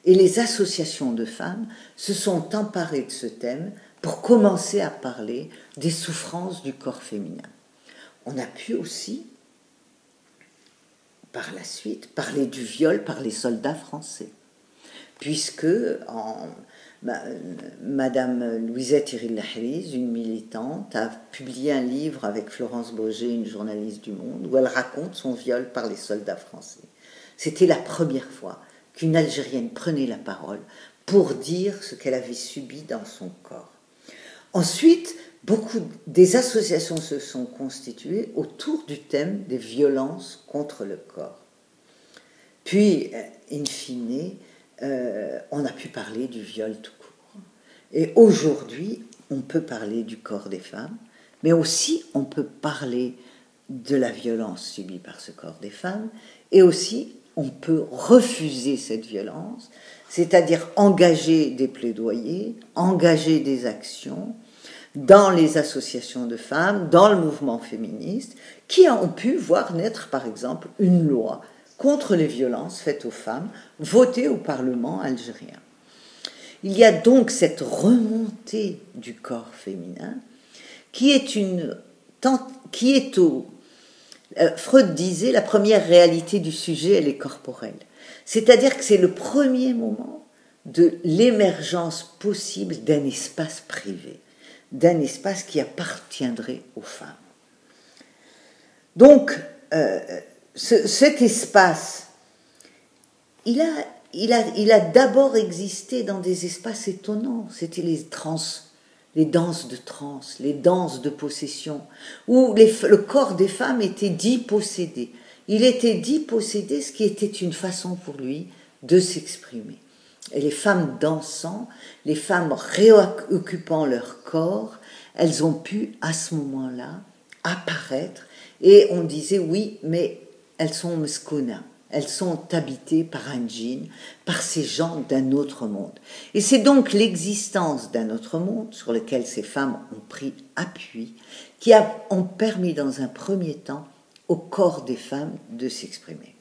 Et les associations de femmes se sont emparées de ce thème pour commencer à parler des souffrances du corps féminin. On a pu aussi, par la suite, parler du viol par les soldats français, puisque Madame Louisette Iril-Lahriz, une militante, a publié un livre avec Florence Boger, une journaliste du Monde, où elle raconte son viol par les soldats français. C'était la première fois qu'une Algérienne prenait la parole pour dire ce qu'elle avait subi dans son corps. Ensuite, des associations se sont constituées autour du thème des violences contre le corps. Puis, in fine, on a pu parler du viol tout court. Et aujourd'hui, on peut parler du corps des femmes, mais aussi on peut parler de la violence subie par ce corps des femmes, et aussi on peut refuser cette violence, c'est-à-dire engager des plaidoyers, engager des actions dans les associations de femmes, dans le mouvement féministe, qui ont pu voir naître, par exemple, une loi contre les violences faites aux femmes, votée au Parlement algérien. Il y a donc cette remontée du corps féminin qui est Freud disait, la première réalité du sujet, elle est corporelle. C'est-à-dire que c'est le premier moment de l'émergence possible d'un espace privé, d'un espace qui appartiendrait aux femmes. Donc, cet espace, il a d'abord existé dans des espaces étonnants. C'était les danses de transe, les danses de possession, où le corps des femmes était dit possédé. Il était dit possédé, ce qui était une façon pour lui de s'exprimer. Et les femmes dansant, les femmes réoccupant leur corps, elles ont pu à ce moment-là apparaître, et on disait oui, mais elles sont meskona, elles sont habitées par un djinn, par ces gens d'un autre monde. Et c'est donc l'existence d'un autre monde sur lequel ces femmes ont pris appui, qui ont permis dans un premier temps au corps des femmes de s'exprimer.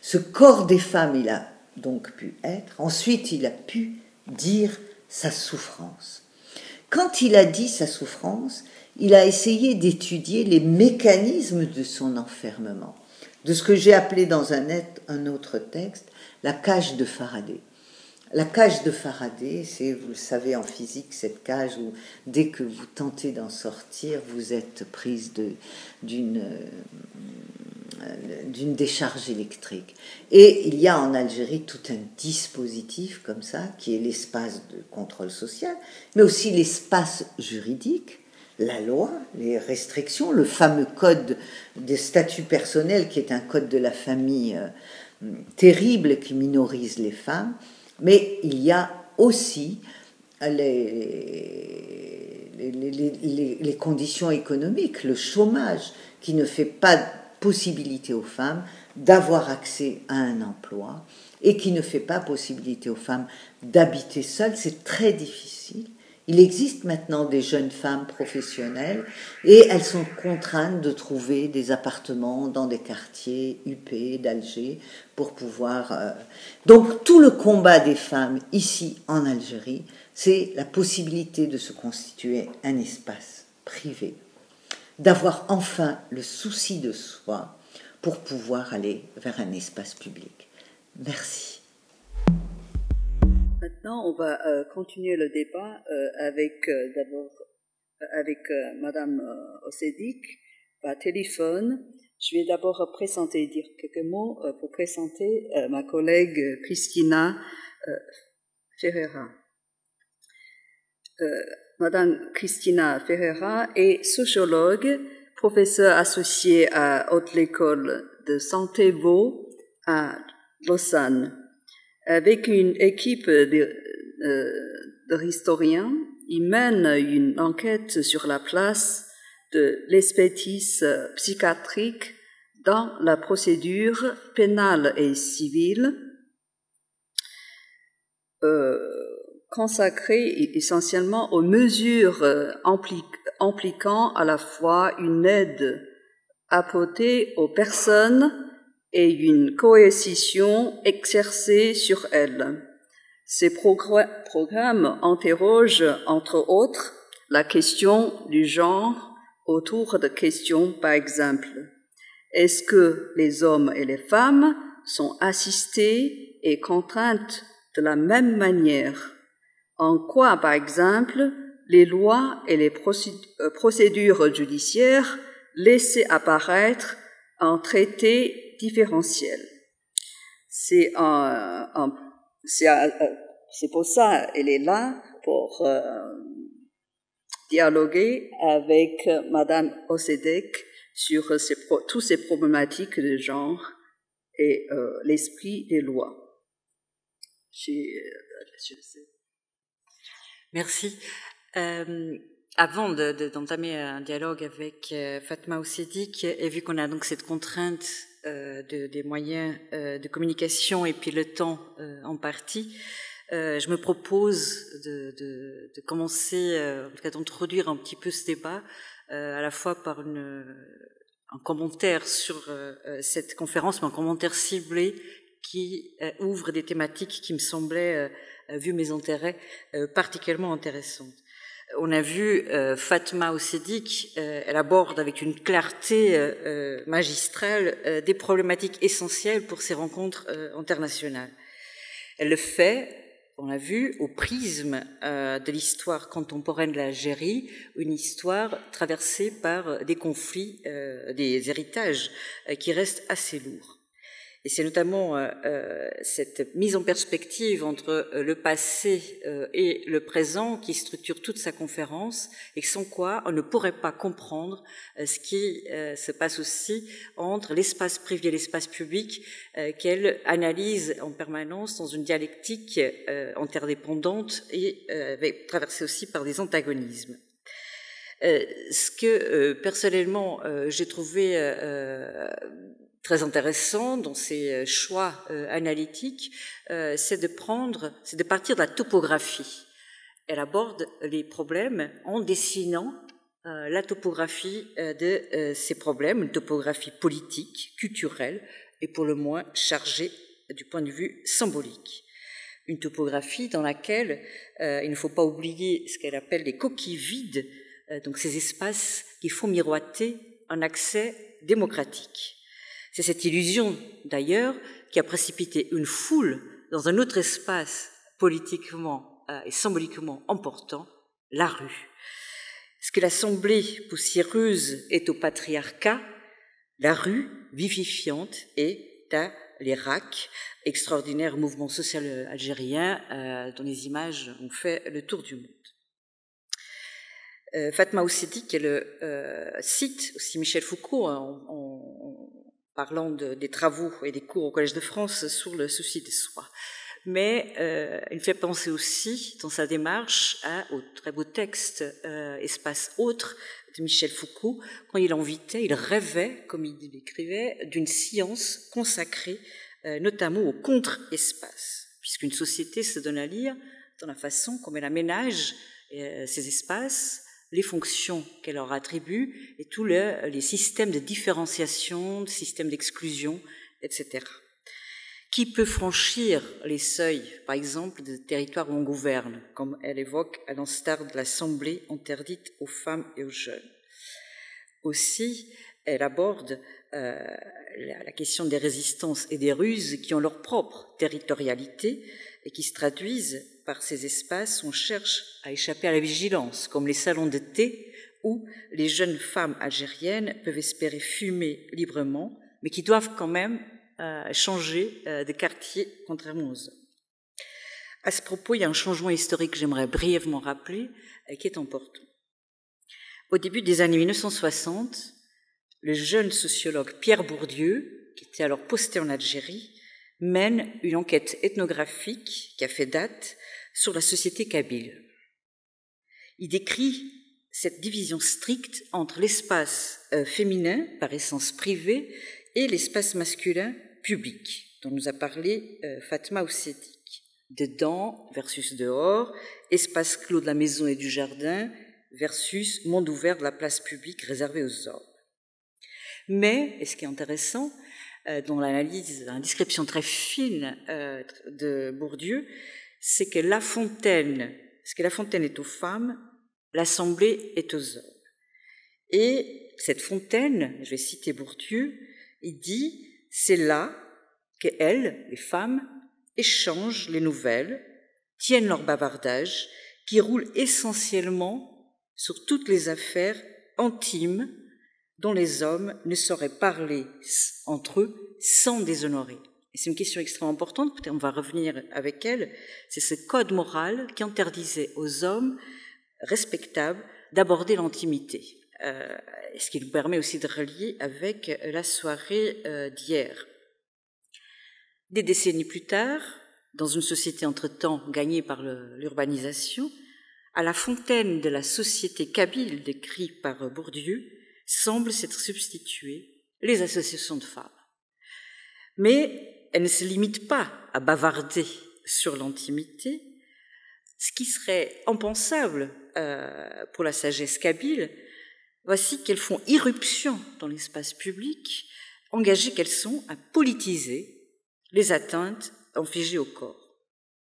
Ce corps des femmes, il a donc pu être, ensuite il a pu dire sa souffrance. Quand il a dit sa souffrance, il a essayé d'étudier les mécanismes de son enfermement, de ce que j'ai appelé dans un autre texte la cage de Faraday. La cage de Faraday, c'est, vous le savez en physique, cette cage où dès que vous tentez d'en sortir, vous êtes prise d'une décharge électrique. Et il y a en Algérie tout un dispositif comme ça, qui est l'espace de contrôle social, mais aussi l'espace juridique, la loi, les restrictions, le fameux code des statuts personnels, qui est un code de la famille terrible qui minorise les femmes, mais il y a aussi les conditions économiques, le chômage, qui ne fait pas possibilité aux femmes d'avoir accès à un emploi et qui ne fait pas possibilité aux femmes d'habiter seules. C'est très difficile. Il existe maintenant des jeunes femmes professionnelles et elles sont contraintes de trouver des appartements dans des quartiers huppés d'Alger pour pouvoir... Donc tout le combat des femmes ici en Algérie, c'est la possibilité de se constituer un espace privé, d'avoir enfin le souci de soi pour pouvoir aller vers un espace public. Merci. Maintenant, on va continuer le débat avec Madame Ossedik par téléphone. Je vais d'abord dire quelques mots pour présenter ma collègue Cristina Ferreira. Madame Cristina Ferreira est sociologue, professeure associée à Haute École de Santé Vaud à Lausanne. Avec une équipe de historiens, il mène une enquête sur la place de l'expertise psychiatrique dans la procédure pénale et civile, consacrée essentiellement aux mesures impliquant à la fois une aide apportée aux personnes et une coercition exercée sur elles. Ces programmes interrogent, entre autres, la question du genre autour de questions, par exemple, est-ce que les hommes et les femmes sont assistés et contraintes de la même manière? En quoi, par exemple, les lois et les procédures judiciaires laissent apparaître un traité différentiel. C'est pour ça qu'elle est là, pour dialoguer avec Madame Ossedik sur toutes ces problématiques de genre et l'esprit des lois. Merci. Avant d'entamer un dialogue avec Fatma Ossedik, et vu qu'on a donc cette contrainte des moyens de communication et puis le temps en partie, je me propose de commencer, en tout cas d'introduire un petit peu ce débat, à la fois par un commentaire sur cette conférence, mais un commentaire ciblé qui ouvre des thématiques qui me semblaient, vu mes intérêts, particulièrement intéressantes. On a vu Fatma Ossedik, elle aborde avec une clarté magistrale des problématiques essentielles pour ces rencontres internationales. Elle le fait on l'a vu, au prisme de l'histoire contemporaine de l'Algérie, une histoire traversée par des conflits, des héritages qui restent assez lourds. Et c'est notamment cette mise en perspective entre le passé et le présent qui structure toute sa conférence, et sans quoi on ne pourrait pas comprendre ce qui se passe aussi entre l'espace privé et l'espace public, qu'elle analyse en permanence dans une dialectique interdépendante et traversée aussi par des antagonismes. Ce que personnellement j'ai trouvé très intéressant dans ces choix analytiques, c'est de partir de la topographie. Elle aborde les problèmes en dessinant la topographie de ces problèmes, une topographie politique, culturelle et pour le moins chargée du point de vue symbolique. Une topographie dans laquelle il ne faut pas oublier ce qu'elle appelle les coquilles vides, donc ces espaces qui font miroiter un accès démocratique. C'est cette illusion, d'ailleurs, qui a précipité une foule dans un autre espace politiquement et symboliquement important, la rue. Ce que l'Assemblée poussiéreuse est au patriarcat, la rue vivifiante est à l'Irak, extraordinaire mouvement social algérien dont les images ont fait le tour du monde. Fatma Oussedik, elle cite aussi Michel Foucault en parlant des travaux et des cours au Collège de France sur le souci de soi. Mais il fait penser aussi, dans sa démarche, au très beau texte « Espace autre » de Michel Foucault, quand il invitait, il rêvait, comme il l'écrivait, d'une science consacrée notamment au contre-espace, puisqu'une société se donne à lire dans la façon comme elle aménage ces espaces, les fonctions qu'elle leur attribue et tous les systèmes de différenciation, de systèmes d'exclusion, etc. Qui peut franchir les seuils, par exemple, des territoires où on gouverne, comme elle évoque à l'instar de l'Assemblée interdite aux femmes et aux jeunes. Aussi, elle aborde la question des résistances et des ruses qui ont leur propre territorialité et qui se traduisent par ces espaces où on cherche à échapper à la vigilance, comme les salons de thé où les jeunes femmes algériennes peuvent espérer fumer librement, mais qui doivent quand même changer de quartier contrairement aux hommes. À ce propos, il y a un changement historique que j'aimerais brièvement rappeler qui est important. Au début des années 1960, le jeune sociologue Pierre Bourdieu, qui était alors posté en Algérie, mène une enquête ethnographique qui a fait date sur la société kabyle. Il décrit cette division stricte entre l'espace féminin, par essence privé, et l'espace masculin public, dont nous a parlé Fatma Oussedik. Dedans versus dehors, espace clos de la maison et du jardin versus monde ouvert de la place publique réservé aux hommes. Mais, et ce qui est intéressant, dans l'analyse, dans la description très fine de Bourdieu, c'est que La Fontaine est aux femmes, l'Assemblée est aux hommes. Et cette fontaine, je vais citer Bourdieu, il dit, c'est là qu'elles, les femmes, échangent les nouvelles, tiennent leur bavardage, qui roule essentiellement sur toutes les affaires intimes dont les hommes ne sauraient parler entre eux sans déshonorer. Et c'est une question extrêmement importante, peut-être on va revenir avec elle, c'est ce code moral qui interdisait aux hommes respectables d'aborder l'intimité. Ce qui nous permet aussi de relier avec la soirée d'hier. Des décennies plus tard, dans une société entre-temps gagnée par l'urbanisation, à la fontaine de la société kabyle décrite par Bourdieu, semblent s'être substituées les associations de femmes. Mais elles ne se limitent pas à bavarder sur l'intimité, ce qui serait impensable pour la sagesse kabyle. Voici qu'elles font irruption dans l'espace public, engagées qu'elles sont à politiser les atteintes infligées au corps.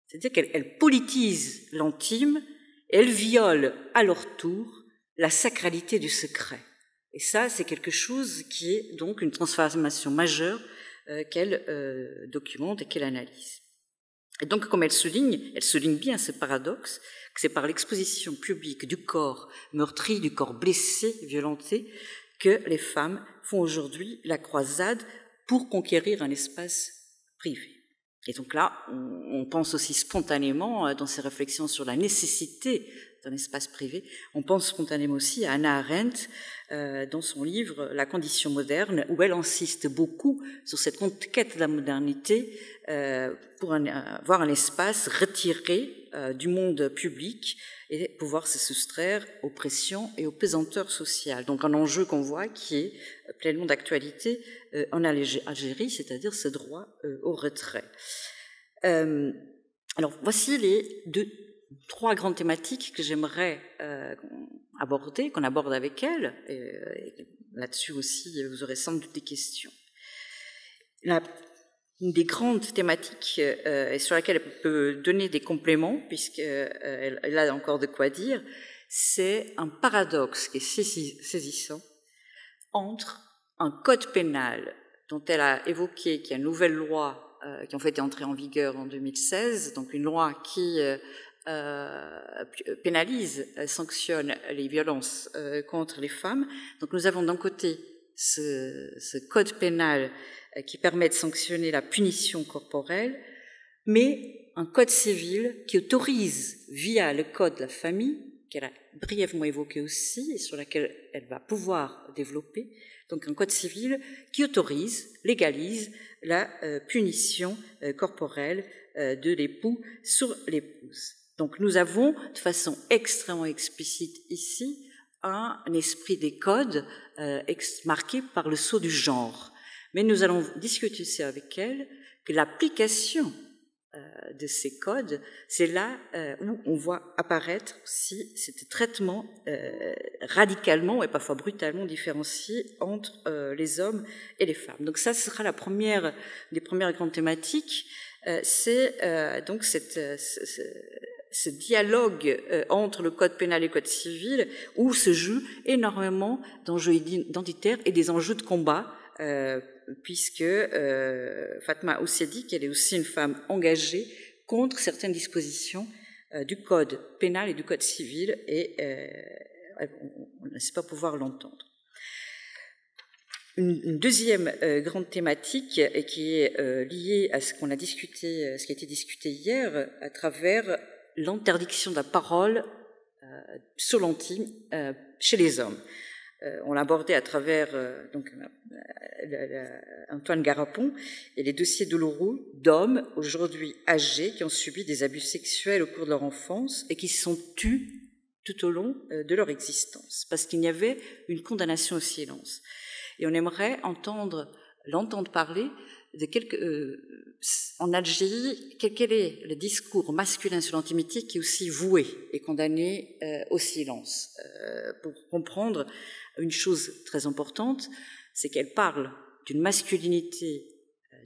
C'est-à-dire qu'elles politisent l'intime et elles violent à leur tour la sacralité du secret. Et ça, c'est quelque chose qui est donc une transformation majeure qu'elle documente et qu'elle analyse. Et donc, comme elle souligne bien ce paradoxe, que c'est par l'exposition publique du corps meurtri, du corps blessé, violenté, que les femmes font aujourd'hui la croisade pour conquérir un espace privé. Et donc là, on pense aussi spontanément, dans ces réflexions sur la nécessité d'un espace privé, on pense spontanément aussi à Hannah Arendt, dans son livre « La condition moderne », où elle insiste beaucoup sur cette conquête de la modernité pour avoir un espace retiré du monde public et pouvoir se soustraire aux pressions et aux pesanteurs sociales. Donc un enjeu qu'on voit qui est pleinement d'actualité en Algérie, c'est-à-dire ce droit au retrait. Alors voici les trois grandes thématiques que j'aimerais aborder, qu'on aborde avec elle. Là-dessus aussi, vous aurez sans doute des questions. Une des grandes thématiques et sur laquelle elle peut donner des compléments, puisqu'elle a encore de quoi dire, c'est un paradoxe qui est saisissant entre un code pénal dont elle a évoqué qu'il y a une nouvelle loi qui en fait est entrée en vigueur en 2016, donc une loi qui pénalise, sanctionne les violences contre les femmes. Donc nous avons d'un côté ce code pénal qui permet de sanctionner la punition corporelle, mais un code civil qui autorise, via le code de la famille, qu'elle a brièvement évoqué aussi et sur laquelle elle va pouvoir développer, donc un code civil qui autorise, légalise la punition corporelle de l'époux sur l'épouse. Donc nous avons, de façon extrêmement explicite ici, un esprit des codes marqué par le sceau du genre. Mais nous allons discuter aussi avec elle que l'application de ces codes, c'est là où on voit apparaître aussi ce traitement radicalement et parfois brutalement différencié entre les hommes et les femmes. Donc ça, ce sera la première des premières grandes thématiques, c'est donc ce dialogue entre le code pénal et le code civil où se joue énormément d'enjeux identitaires et des enjeux de combat, puisque Fatma Ossé dit qu'elle est aussi une femme engagée contre certaines dispositions du code pénal et du code civil, et on n'espère pas pouvoir l'entendre. Une deuxième grande thématique et qui est liée à ce qu'on a discuté, ce qui a été discuté hier, à travers l'interdiction de la parole sur l'intime chez les hommes. On l'a abordé à travers Antoine Garapon et les dossiers douloureux d'hommes aujourd'hui âgés qui ont subi des abus sexuels au cours de leur enfance et qui se sont tus tout au long de leur existence, parce qu'il y avait une condamnation au silence. Et on aimerait l'entendre parler de en Algérie, quel est le discours masculin sur l'intimité qui est aussi voué et condamné au silence. Pour comprendre une chose très importante, c'est qu'elle parle d'une masculinité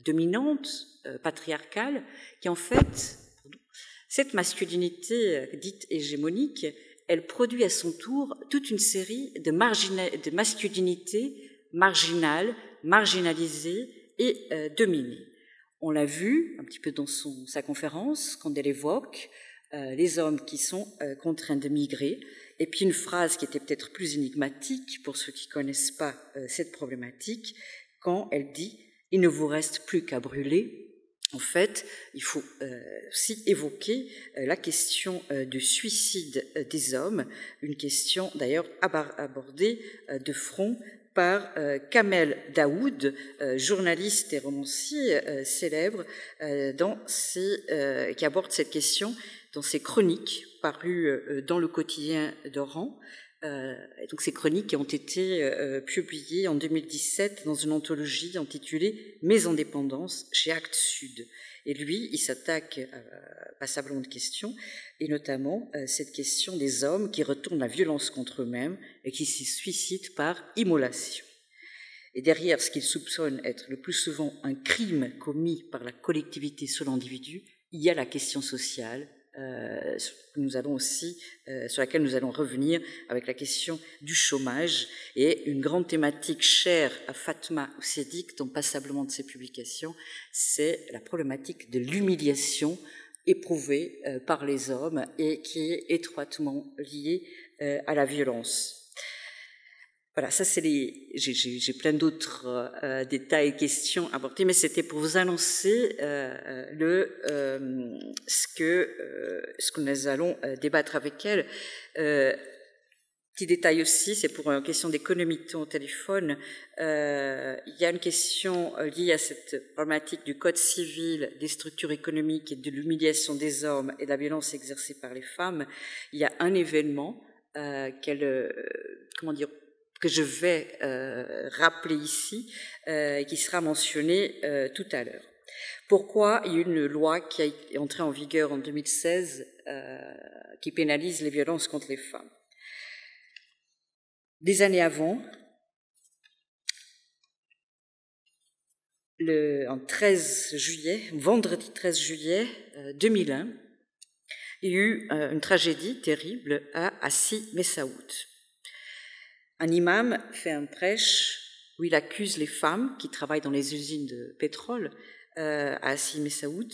dominante, patriarcale, qui en fait, cette masculinité dite hégémonique, elle produit à son tour toute une série de masculinités marginales, marginalisées et dominées. On l'a vu un petit peu dans sa conférence, quand elle évoque les hommes qui sont contraints de migrer, et puis une phrase qui était peut-être plus énigmatique pour ceux qui ne connaissent pas cette problématique, quand elle dit « il ne vous reste plus qu'à brûler ». En fait, il faut aussi évoquer la question du suicide des hommes, une question d'ailleurs abordée de front par Kamel Daoud, journaliste et romancier célèbre, qui aborde cette question dans ses chroniques parues dans le quotidien d'Oran. Et donc ces chroniques qui ont été publiées en 2017 dans une anthologie intitulée « Mes indépendances » chez Actes Sud. Et lui, il s'attaque passablement de questions, et notamment cette question des hommes qui retournent la violence contre eux-mêmes et qui se suicident par immolation. Et derrière ce qu'il soupçonne être le plus souvent un crime commis par la collectivité sur l'individu, il y a la question sociale, sur laquelle nous allons revenir avec la question du chômage, et une grande thématique chère à Fatma Ossé dans passablement de ses publications, c'est la problématique de l'humiliation éprouvée par les hommes et qui est étroitement liée à la violence. Voilà, ça c'est j'ai plein d'autres détails et questions à aborder, mais c'était pour vous annoncer ce que nous allons débattre avec elle. Petit détail aussi, c'est pour une question d'économie de temps au téléphone. Il y a une question liée à cette problématique du code civil, des structures économiques et de l'humiliation des hommes et de la violence exercée par les femmes. Il y a un événement que je vais rappeler ici, qui sera mentionné tout à l'heure. Pourquoi il y a une loi qui est entrée en vigueur en 2016 qui pénalise les violences contre les femmes? Des années avant, vendredi 13 juillet 2001, il y a eu une tragédie terrible à Hassi Messaoud. Un imam fait un prêche où il accuse les femmes qui travaillent dans les usines de pétrole à Hassi Messaoud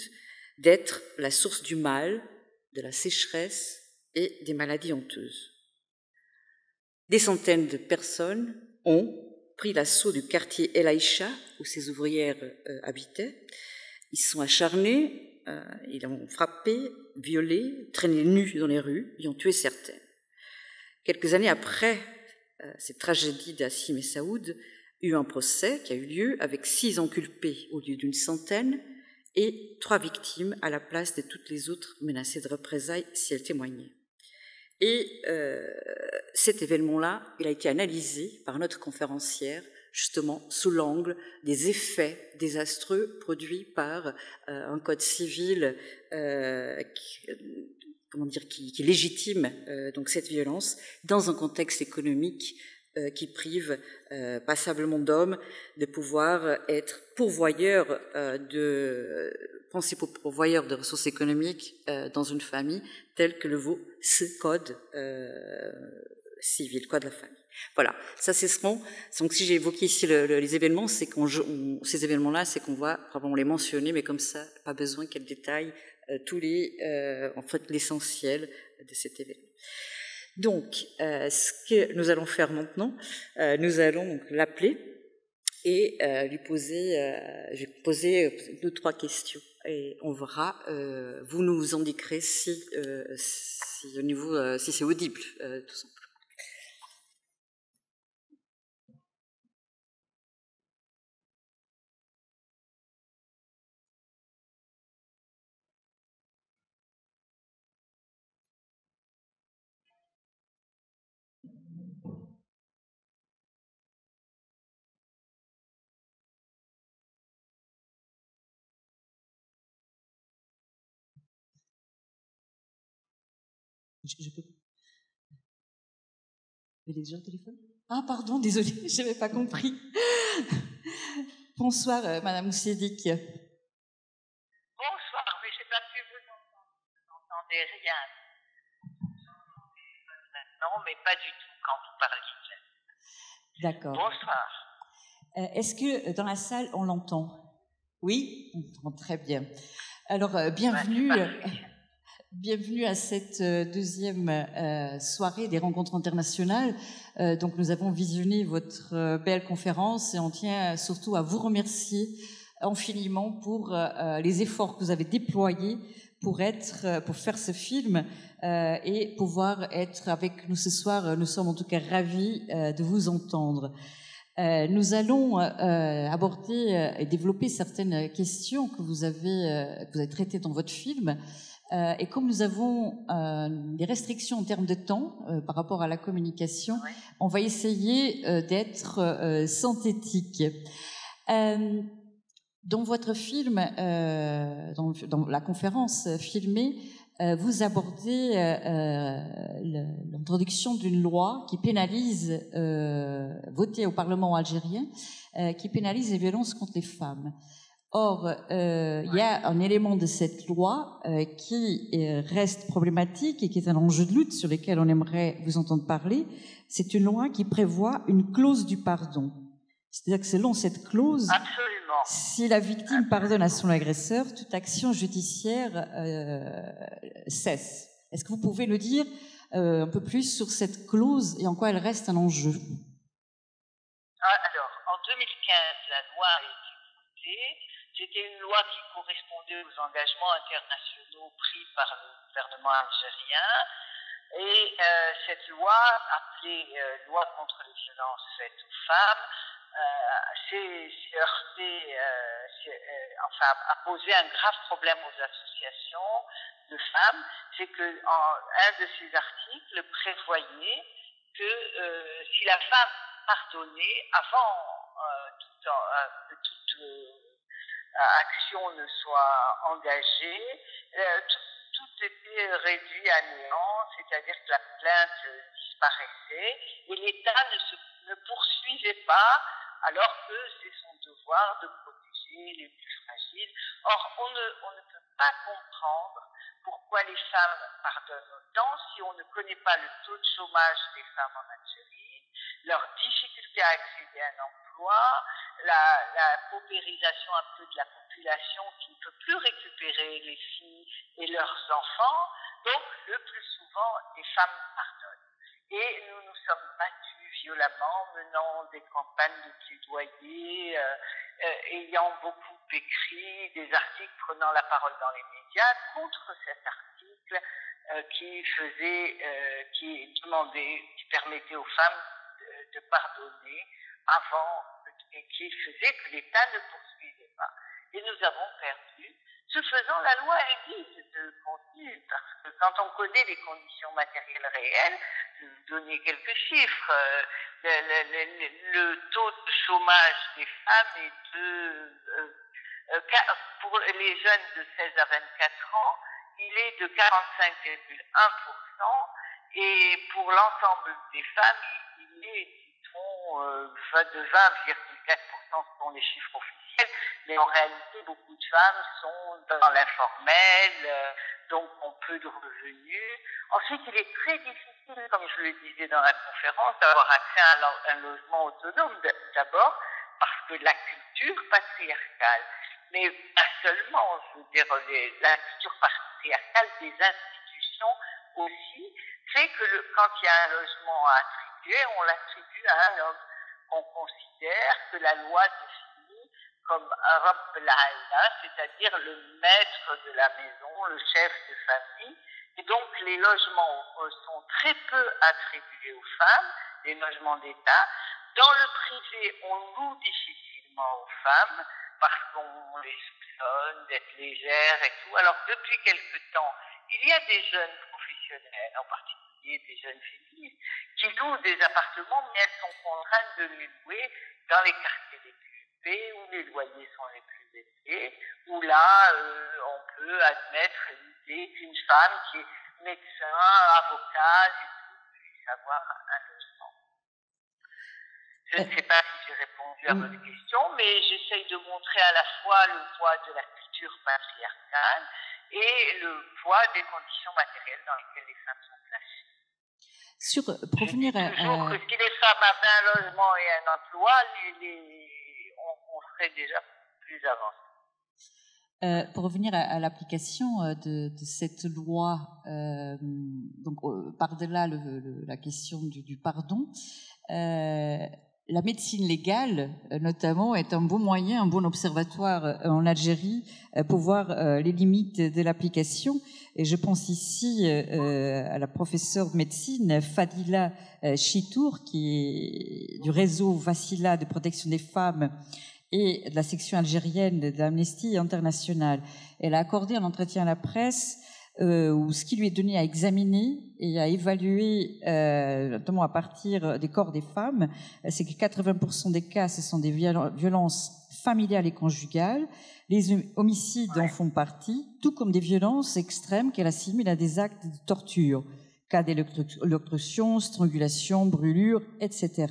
d'être la source du mal, de la sécheresse et des maladies honteuses. Des centaines de personnes ont pris l'assaut du quartier El Aïcha, où ces ouvrières habitaient. Ils se sont acharnés, ils ont frappé, violé, traîné nus dans les rues, ils ont tué certaines. Quelques années après cette tragédie d'Hassi Messaoud, il y a eu un procès qui a eu lieu avec 6 inculpés au lieu d'une centaine et 3 victimes à la place de toutes les autres menacées de représailles si elles témoignaient. Et cet événement-là, il a été analysé par notre conférencière, justement sous l'angle des effets désastreux produits par un code civil qui légitime donc cette violence dans un contexte économique qui prive passablement d'hommes de pouvoir être principaux pourvoyeurs de ressources économiques dans une famille telle que le vaut ce code civil, code de la famille. Voilà, ça c'est ce qu'on... Donc si j'ai évoqué ici les événements, c'est ces événements-là, c'est qu'on va probablement les mentionner, mais comme ça, pas besoin qu'elle détaille l'essentiel de cet événement. Donc, ce que nous allons faire maintenant, nous allons donc l'appeler et lui poser, je vais poser 2 ou 3 questions et on verra. Vous nous indiquerez si c'est audible, tout simplement. Je peux... Elle est déjà au téléphone? Ah, pardon, désolée, je n'avais pas compris. Bonsoir, Madame Moussédik. Bonsoir, mais je n'ai pas pu vous entendre. Vous n'entendez rien. Non, mais pas du tout quand vous parliez. D'accord. Bonsoir. Est-ce que dans la salle, on l'entend? Oui, on entend très bien. Alors, bienvenue. Bienvenue à cette deuxième soirée des rencontres internationales. Donc nous avons visionné votre belle conférence et on tient surtout à vous remercier infiniment pour les efforts que vous avez déployés pour faire ce film et pouvoir être avec nous ce soir. Nous sommes en tout cas ravis de vous entendre. Nous allons aborder et développer certaines questions que vous avez traitées dans votre film. Et comme nous avons des restrictions en termes de temps par rapport à la communication, oui, on va essayer d'être synthétique. Dans votre film, dans la conférence filmée, vous abordez l'introduction d'une loi qui pénalise, votée au Parlement algérien, qui pénalise les violences contre les femmes. Or, il y a un élément de cette loi qui reste problématique et qui est un enjeu de lutte sur lequel on aimerait vous entendre parler. C'est une loi qui prévoit une clause du pardon. C'est-à-dire que selon cette clause... Absolument. Absolument. Si la victime pardonne à son agresseur, toute action judiciaire cesse. Est-ce que vous pouvez le dire un peu plus sur cette clause et en quoi elle reste un enjeu? Alors, en 2015, la loi a été votée. C'était une loi qui correspondait aux engagements internationaux pris par le gouvernement algérien. Et cette loi, appelée loi contre les violences faites aux femmes, s'est heurtée, a posé un grave problème aux associations de femmes. C'est que un de ces articles prévoyait que si la femme pardonnait avant que toute action ne soit engagée, tout était réduit à néant, c'est-à-dire que la plainte disparaissait et l'État ne poursuivait pas, alors que c'est son devoir de protéger les plus fragiles. Or, on ne peut pas comprendre pourquoi les femmes pardonnent autant si on ne connaît pas le taux de chômage des femmes en Algérie, leur difficulté à accéder à un emploi, la paupérisation un peu de la population qui ne peut plus récupérer les filles et leurs enfants. Donc, le plus souvent, les femmes pardonnent. Et nous nous sommes battus violemment, menant des campagnes de plaidoyer, ayant beaucoup écrit des articles prenant la parole dans les médias contre cet article qui permettait aux femmes de pardonner avant et qui faisait que l'État ne poursuivait pas. Et nous avons perdu. Ce faisant, la loi est vide de contenu, parce que quand on connaît les conditions matérielles réelles, je vais vous donner quelques chiffres. Le taux de chômage des femmes est pour les jeunes de 16 à 24 ans, il est de 45,1%, et pour l'ensemble des femmes, il est, de 20,4% selon les chiffres officiels, mais en réalité, beaucoup de femmes sont dans l'informel, donc ont peu de revenus. Ensuite, il est très difficile, comme je le disais dans la conférence, d'avoir accès à un logement autonome, d'abord parce que la culture patriarcale, mais pas seulement, je veux dire, la culture patriarcale des institutions aussi, fait que quand il y a un logement à attribuer, on l'attribue à un homme. On considère que la loi définit comme un Rabb al-Aïla, c'est-à-dire le maître de la maison, le chef de famille. Et donc les logements sont très peu attribués aux femmes, les logements d'État. Dans le privé, on loue difficilement aux femmes parce qu'on les soupçonne d'être légères et tout. Alors depuis quelque temps, il y a des jeunes professionnels, en particulier des jeunes féministes, qui louent des appartements, mais elles sont contraintes de les louer dans les quartiers les plus huppés, où les loyers sont les plus élevés, où là, on peut admettre l'idée qu'une femme qui est médecin, avocate, et tout, puisse avoir un logement. Je ne sais pas si j'ai répondu à votre question, mais j'essaye de montrer à la fois le poids de la culture patriarcale et le poids des conditions matérielles dans lesquelles les femmes sont placées. Pour revenir toujours que si les femmes avaient un logement et un emploi, on serait déjà plus avancé. Pour revenir à l'application de cette loi, donc par-delà la question du pardon, la médecine légale, notamment, est un bon moyen, un bon observatoire en Algérie pour voir les limites de l'application. Et je pense ici à la professeure de médecine Fadila Chitour, qui est du réseau Vassila de protection des femmes et de la section algérienne de l'Amnesty International. Elle a accordé un entretien à la presse où ce qui lui est donné à examiner et à évaluer, notamment à partir des corps des femmes, c'est que 80% des cas, ce sont des violences familiales et conjugales. Les homicides en font partie, tout comme des violences extrêmes qu'elle assimile à des actes de torture, cas d'électrocution, strangulation, brûlure, etc.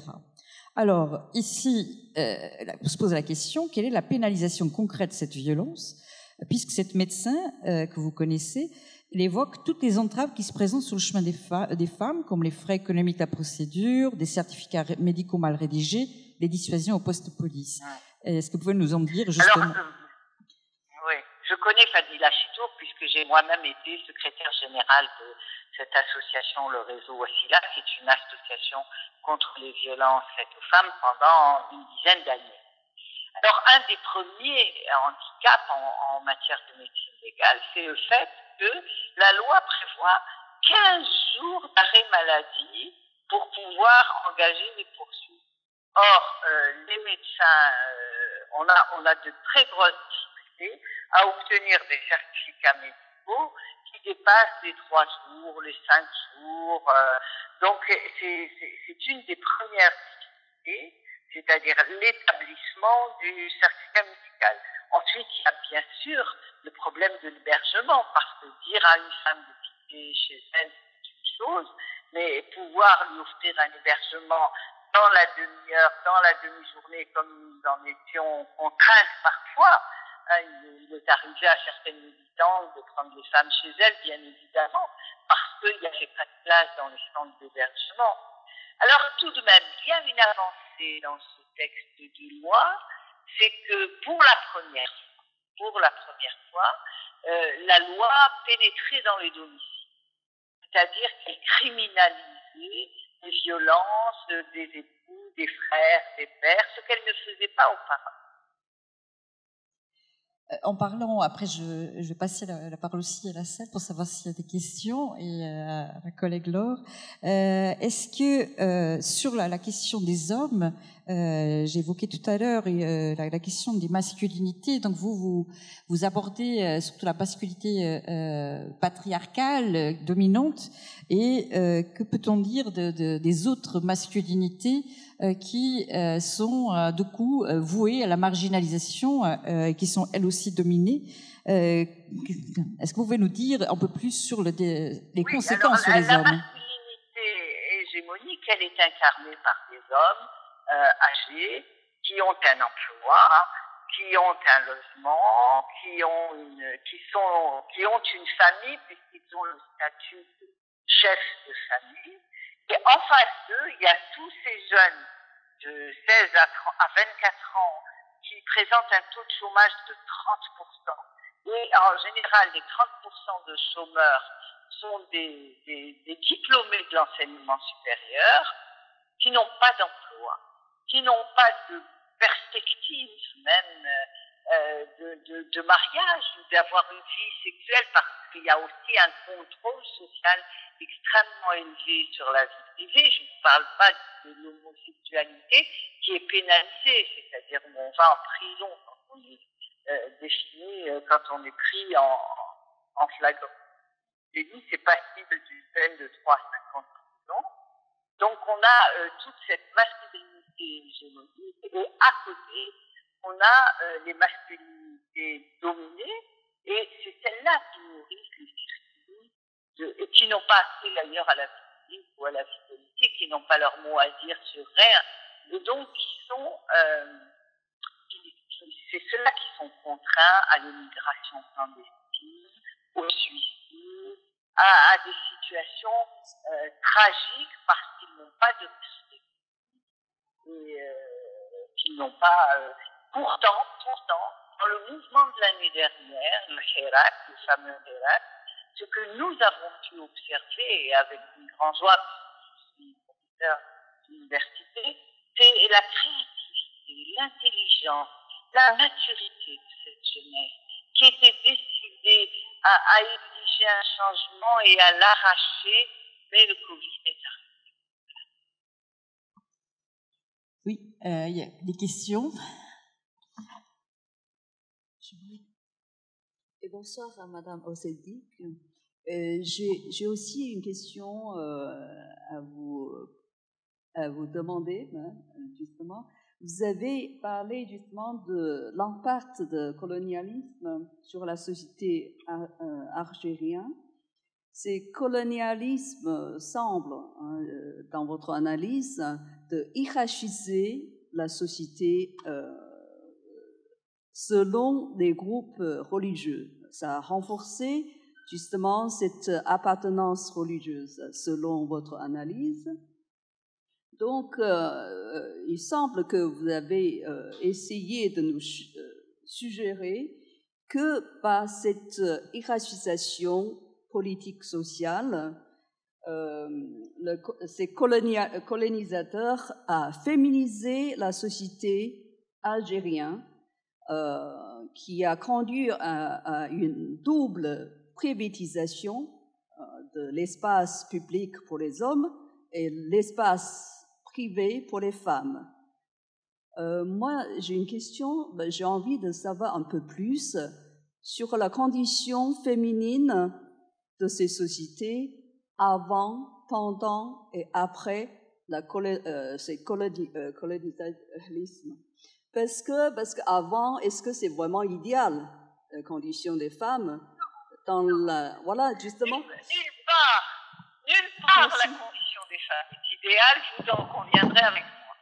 Alors, ici, on se pose la question, quelle est la pénalisation concrète de cette violence, puisque cette médecin que vous connaissez, elle évoque toutes les entraves qui se présentent sur le chemin des femmes, comme les frais économiques de la procédure, des certificats médicaux mal rédigés, les dissuasions au poste de police. Est-ce que vous pouvez nous en dire justement? Alors, oui, je connais Fadila Chitour puisque j'ai moi-même été secrétaire générale de cette association, le réseau Wassila, qui est une association contre les violences faites aux femmes pendant une dizaine d'années. Alors, un des premiers handicaps en matière de médecine légale, c'est le fait que la loi prévoit 15 jours d'arrêt maladie pour pouvoir engager les poursuites. Or, les médecins, on a de très grosses difficultés à obtenir des certificats médicaux qui dépassent les 3 jours, les 5 jours. Donc, c'est une des premières difficultés, c'est-à-dire l'établissement du certificat médical. Ensuite, il y a bien sûr le problème de l'hébergement, parce que dire à une femme de quitter chez elle, c'est une chose, mais pouvoir lui offrir un hébergement dans la demi-heure, dans la demi-journée, comme nous en étions contraintes parfois, hein, il est arrivé à certaines militantes de prendre les femmes chez elles, bien évidemment, parce qu'il n'y avait pas de place dans les centres d'hébergement. Alors, tout de même, il y a une avancée dans ce texte de loi, c'est que pour la première fois, la loi pénétrait dans les domiciles. C'est-à-dire qu'elle criminalisait les violences des époux, des frères, des pères, ce qu'elle ne faisait pas auparavant. En parlant, après je vais passer la parole aussi à la salle pour savoir s'il y a des questions, et à ma collègue Laure. Est-ce que sur la question des hommes, j'ai évoqué tout à l'heure la question des masculinités, donc vous abordez surtout la masculinité patriarcale, dominante, et que peut-on dire des autres masculinités qui sont du coup vouées à la marginalisation, qui sont elles aussi dominées. Est-ce que vous pouvez nous dire un peu plus sur les conséquences sur les hommes? La masculinité hégémonique, elle est incarnée par des hommes âgés qui ont un emploi, qui ont un logement, qui ont une famille puisqu'ils ont le statut de chef de famille. Et en face d'eux, il y a tous ces jeunes de 16 à 24 ans qui présentent un taux de chômage de 30%. Et en général, les 30% de chômeurs sont des diplômés de l'enseignement supérieur qui n'ont pas d'emploi, qui n'ont pas de perspective même de mariage ou d'avoir une vie sexuelle, parce qu'il y a aussi un contrôle social extrêmement élevé sur la vie privée. Je ne parle pas de l'homosexualité qui est pénalisée, c'est-à-dire où on va en prison quand on est défini, quand on est pris en flagrant délit, c'est passible d'une peine de 3 à 5 ans de prison. Donc on a toute cette masculinité hégémonique, et à côté on a les masculinités dominées, et c'est celles-là qui nourrissent les circuits et qui n'ont pas accès d'ailleurs à la vie publique ou à la vie politique, qui n'ont pas leur mot à dire sur rien, et donc c'est ceux-là qui sont contraints à l'immigration clandestine, au suicide, à des situations tragiques parce qu'ils n'ont pas de perspective et qu'ils n'ont pas. Pourtant, dans le mouvement de l'année dernière, le Hirak, le fameux Hirak, ce que nous avons pu observer, et avec une grande joie, je suis professeur d'université, c'est la créativité, l'intelligence, la maturité de cette jeunesse qui était décidée à exiger un changement et à l'arracher, mais le Covid est arrivé. Oui, il y a des questions. Et bonsoir à Madame Ossedik. J'ai aussi une question à vous demander, justement. Vous avez parlé justement de l'impact du colonialisme sur la société algérienne. Ce colonialisme semble, dans votre analyse, de hiérarchiser la société selon les groupes religieux. Ça a renforcé justement cette appartenance religieuse, selon votre analyse. Donc, il semble que vous avez essayé de nous suggérer que par cette hiérarchisation politique sociale, ces colonisateurs ont féminisé la société algérienne, qui a conduit à une double privatisation de l'espace public pour les hommes et l'espace privé pour les femmes. Moi, j'ai une question, j'ai envie de savoir un peu plus sur la condition féminine de ces sociétés avant, pendant et après ce colonialisme. Parce qu'avant, est-ce que c'est vraiment idéal, la condition des femmes dans la... Voilà, justement. Nulle part la condition des femmes est idéale, vous en conviendrez avec moi.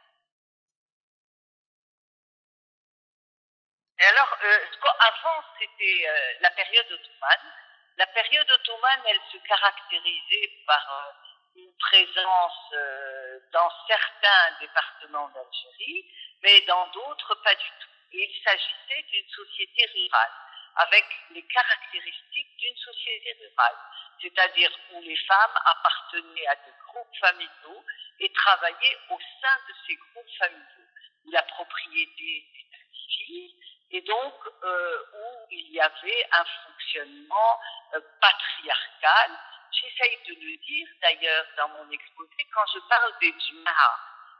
Et alors, avant, c'était la période ottomane. La période ottomane, elle se caractérisait par une présence dans certains départements d'Algérie, mais dans d'autres, pas du tout. Et il s'agissait d'une société rurale, avec les caractéristiques d'une société rurale, c'est-à-dire où les femmes appartenaient à des groupes familiaux et travaillaient au sein de ces groupes familiaux, où la propriété était indivise, et donc où il y avait un fonctionnement patriarcal. J'essaye de le dire d'ailleurs dans mon exposé quand je parle des Djumaha.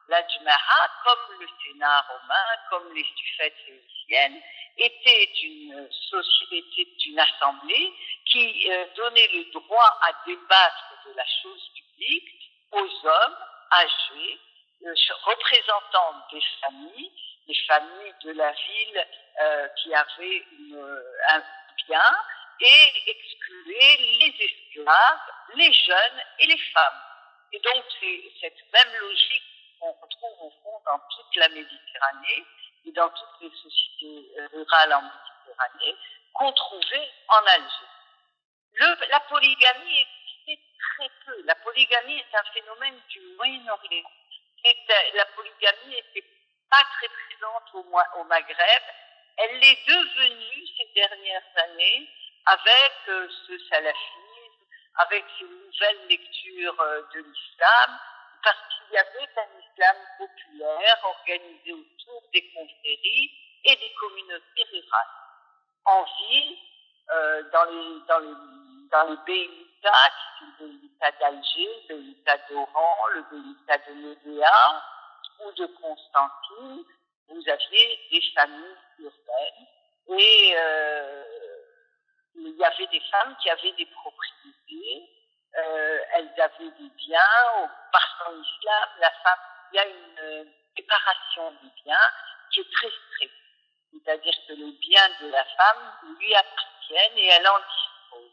La Djumaha, comme le Sénat romain, comme les suffètes phéniciennes, était une société, une assemblée qui donnait le droit à débattre de la chose publique aux hommes âgés, représentant des familles, les familles de la ville qui avaient un bien, et excluaient les esclaves, les jeunes et les femmes. Et donc c'est cette même logique qu'on retrouve au fond dans toute la Méditerranée et dans toutes les sociétés rurales en Méditerranée qu'on trouvait en Algérie. La polygamie existait très peu. La polygamie est un phénomène du Moyen-Orient. La polygamie n'était pas très présente au Maghreb. Elle l'est devenue ces dernières années avec ce salafisme, avec ces nouvelles lectures de l'islam, parce qu'il y avait un islam populaire organisé autour des confréries et des communautés rurales. En ville, dans les Beïta, qui sont le Beïta d'Alger, le Beïta d'Oran, le Beïta de Médéa ou de Constantine, vous aviez des familles urbaines et il y avait des femmes qui avaient des propriétés, elles avaient des biens, parce qu'en islam, la femme, il y a une séparation des biens qui est très stricte. C'est-à-dire que les biens de la femme lui appartiennent et elle en dispose.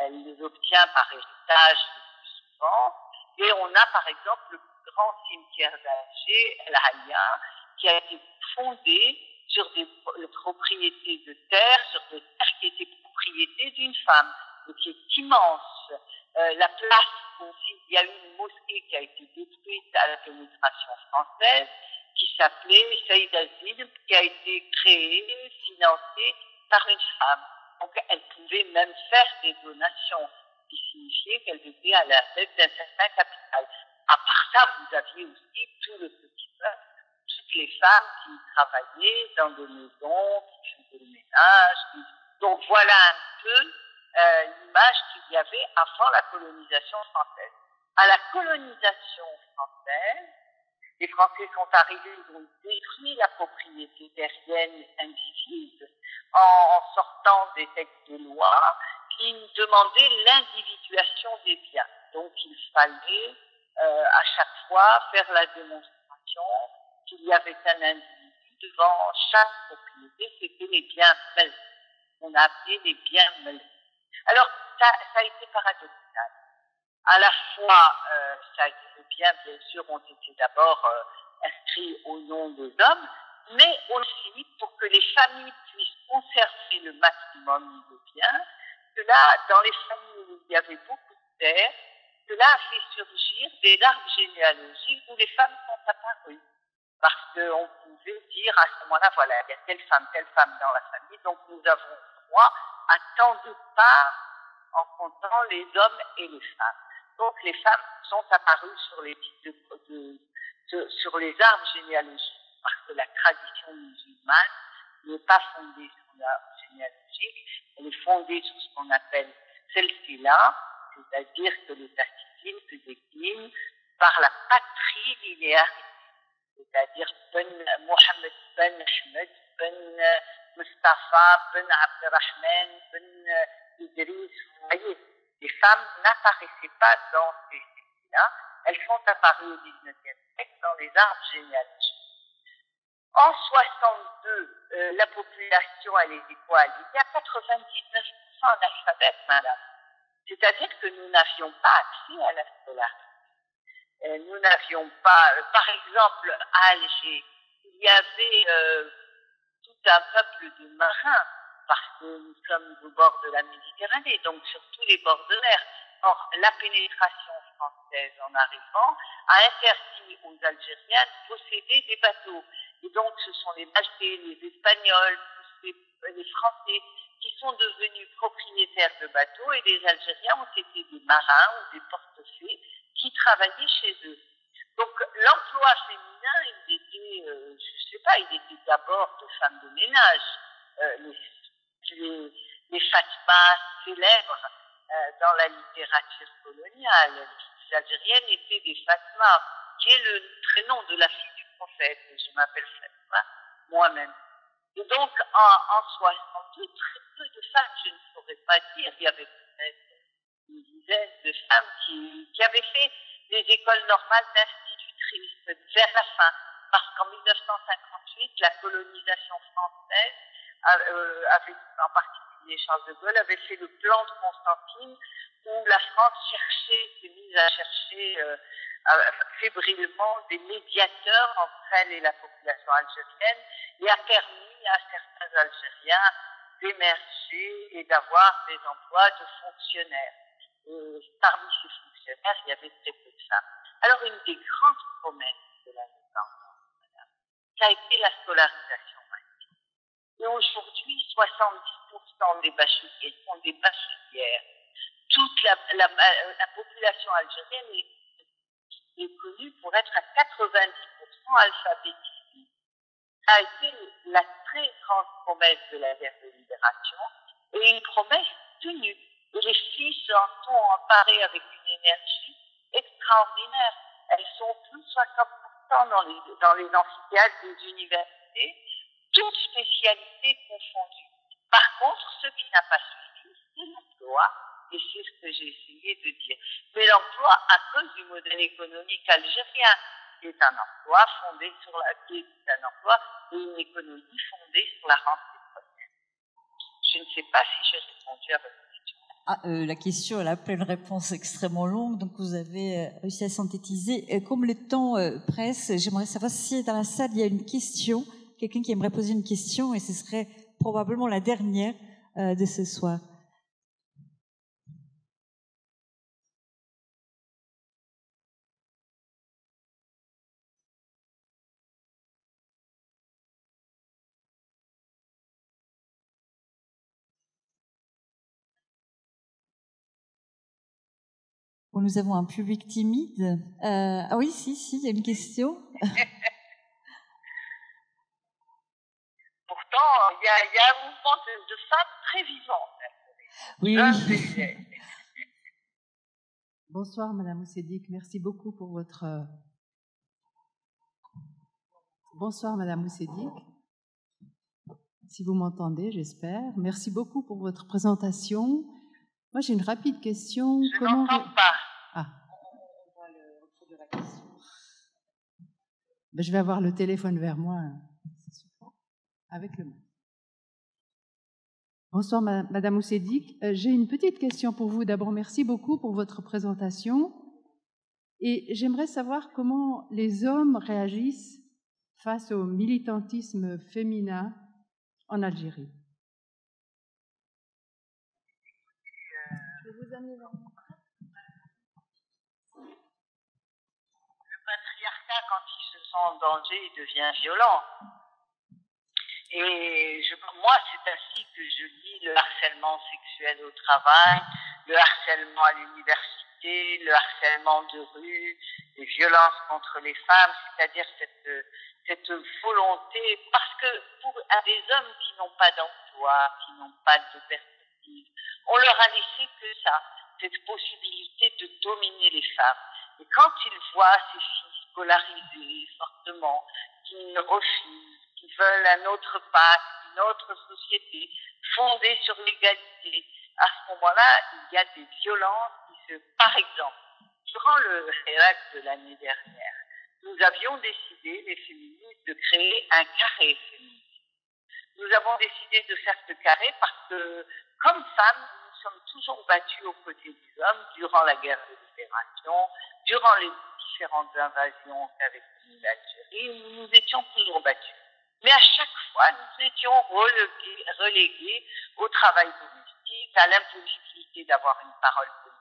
Elle les obtient par héritage le plus souvent. Et on a par exemple le plus grand cimetière d'Alger, El Haya, qui a été fondé sur des propriétés de terre, sur des terres qui étaient propriétés d'une femme, et qui est immense. La place aussi, il y a eu une mosquée qui a été détruite à la pénétration française, qui s'appelait Saïd Azid, qui a été créée, financée par une femme. Donc elle pouvait même faire des donations, qui signifiait qu'elle était à la tête d'un certain capital. À part ça, vous aviez aussi tout le petit peuple, toutes les femmes qui travaillaient dans des maisons, qui faisaient le ménage. Donc voilà un peu l'image qu'il y avait avant la colonisation française. À la colonisation française, les Français sont arrivés, ils ont détruit la propriété terrienne indivise en sortant des textes de loi qui demandaient l'individuation des biens. Donc il fallait à chaque fois faire la démonstration qu'il y avait un individu devant chaque propriété, c'était les biens malais. On a appelé les biens malais. Alors ça a été paradoxal. À la fois, les biens, bien sûr, ont été d'abord inscrits au nom des hommes, mais aussi pour que les familles puissent conserver le maximum de biens, que là, dans les familles où il y avait beaucoup de terres, cela a fait surgir des arbres généalogiques où les femmes sont apparues. Parce qu'on pouvait dire à ce moment-là, voilà, il y a telle femme dans la famille, donc nous avons droit à tant de parts en comptant les hommes et les femmes. Donc les femmes sont apparues sur les sur les arbres généalogiques, parce que la tradition musulmane n'est pas fondée sur l'arbre généalogique, elle est fondée sur ce qu'on appelle Silsila, c'est-à-dire que l'état civil se décline par la patrie linéarité, c'est-à-dire Ben Mohammed, Ben Ahmed, Ben Mustafa, Ben Abdelrahman, Ben Idriss. Vous voyez, les femmes n'apparaissaient pas dans ces silsilas, elles sont apparues au XIXe siècle dans les arbres généalogiques. En 62, la population, elle était quoi? Elle était à 99% d'alphabet, madame. C'est-à-dire que nous n'avions pas accès à la scolarité. Nous n'avions pas, par exemple, à Alger, il y avait tout un peuple de marins, parce que nous sommes au bord de la Méditerranée, donc sur tous les bords de mer. Or, la pénétration française en arrivant a interdit aux Algériens de posséder des bateaux. Et donc, ce sont les Maltais, les Espagnols, les Français qui sont devenus propriétaires de bateaux, et les Algériens ont été des marins ou des portefaix qui travaillaient chez eux. Donc, l'emploi féminin, il était, je sais pas, il était d'abord de femmes de ménage. Les Fatmas célèbres dans la littérature coloniale. Les Algériennes étaient des Fatmas, qui est le prénom de la fille du prophète. Je m'appelle Fatma, moi-même. Et donc, en 62, très peu de femmes, je ne saurais pas dire, il y avait peut-être une dizaine de femmes qui avaient fait des écoles normales d'institutrices vers la fin, parce qu'en 1958, la colonisation française avait, en particulier Charles de Gaulle, avait fait le plan de Constantine, où la France s'est mise à chercher fébrilement des médiateurs entre elle et la population algérienne, et a permis à certains Algériens d'émerger et d'avoir des emplois de fonctionnaires. Et parmi ces fonctionnaires, il y avait très peu de femmes. Alors, une des grandes promesses de la République, ça a été la scolarisation. Et aujourd'hui, 70% des bacheliers sont des bachelières. Toute la population algérienne est connue pour être à 90% alphabétisée. Ça a été la très grande promesse de la guerre de libération, et une promesse tenue. Et les filles s'en sont emparées avec une énergie extraordinaire. Elles sont plus de 60% dans les amphithéâtres des universités, toutes spécialités confondues. Par contre, ce qui n'a pas suivi, c'est l'emploi, et c'est ce que j'ai essayé de dire. Mais l'emploi, à cause du modèle économique algérien, qui est un emploi fondé sur qui est un emploi et une économie fondée sur la rente pétrolière. Je ne sais pas si j'ai répondu à votre question. La question, elle a plein de réponses extrêmement longues, donc vous avez réussi à synthétiser. Comme le temps presse, j'aimerais savoir si dans la salle il y a une question, quelqu'un qui aimerait poser une question, et ce serait probablement la dernière de ce soir. Bon, nous avons un public timide. Ah oui, si, il y a une question. Pourtant, il y a un mouvement de femmes très vivant. Oui. Bonsoir, Madame Moussédic. Merci beaucoup pour votre... Bonsoir, Madame Moussédic. Si vous m'entendez, j'espère. Merci beaucoup pour votre présentation. Moi, j'ai une rapide question. Je n'entends pas. Ah. On va le reproduire la question. Ben, je vais avoir le téléphone vers moi. Avec le mot. Bonsoir, Madame Moussédic. J'ai une petite question pour vous. D'abord, merci beaucoup pour votre présentation. Et j'aimerais savoir comment les hommes réagissent face au militantisme féminin en Algérie. Je vais vous amener vers moi. cas, quand il se sent en danger, il devient violent. Et moi, c'est ainsi que je lis le harcèlement sexuel au travail, le harcèlement à l'université, le harcèlement de rue, les violences contre les femmes, c'est-à-dire cette volonté, parce que à des hommes qui n'ont pas d'emploi, qui n'ont pas de perspective, on leur a laissé que ça, cette possibilité de dominer les femmes. Et quand ils voient ces filles scolarisées fortement, qui refusent, qui veulent un autre pacte, une autre société fondée sur l'égalité, à ce moment-là, il y a des violences par exemple, durant le RERAC de l'année dernière, nous avions décidé, les féministes, de créer un carré féministe. Nous avons décidé de faire ce carré parce que, comme femmes, nous sommes toujours battues aux côtés des hommes durant la guerre de libération, durant les différentes invasions qu'avait connues l'Algérie, nous nous étions toujours battues. Mais à chaque fois, nous étions relégués au travail domestique, à l'impossibilité d'avoir une parole politique.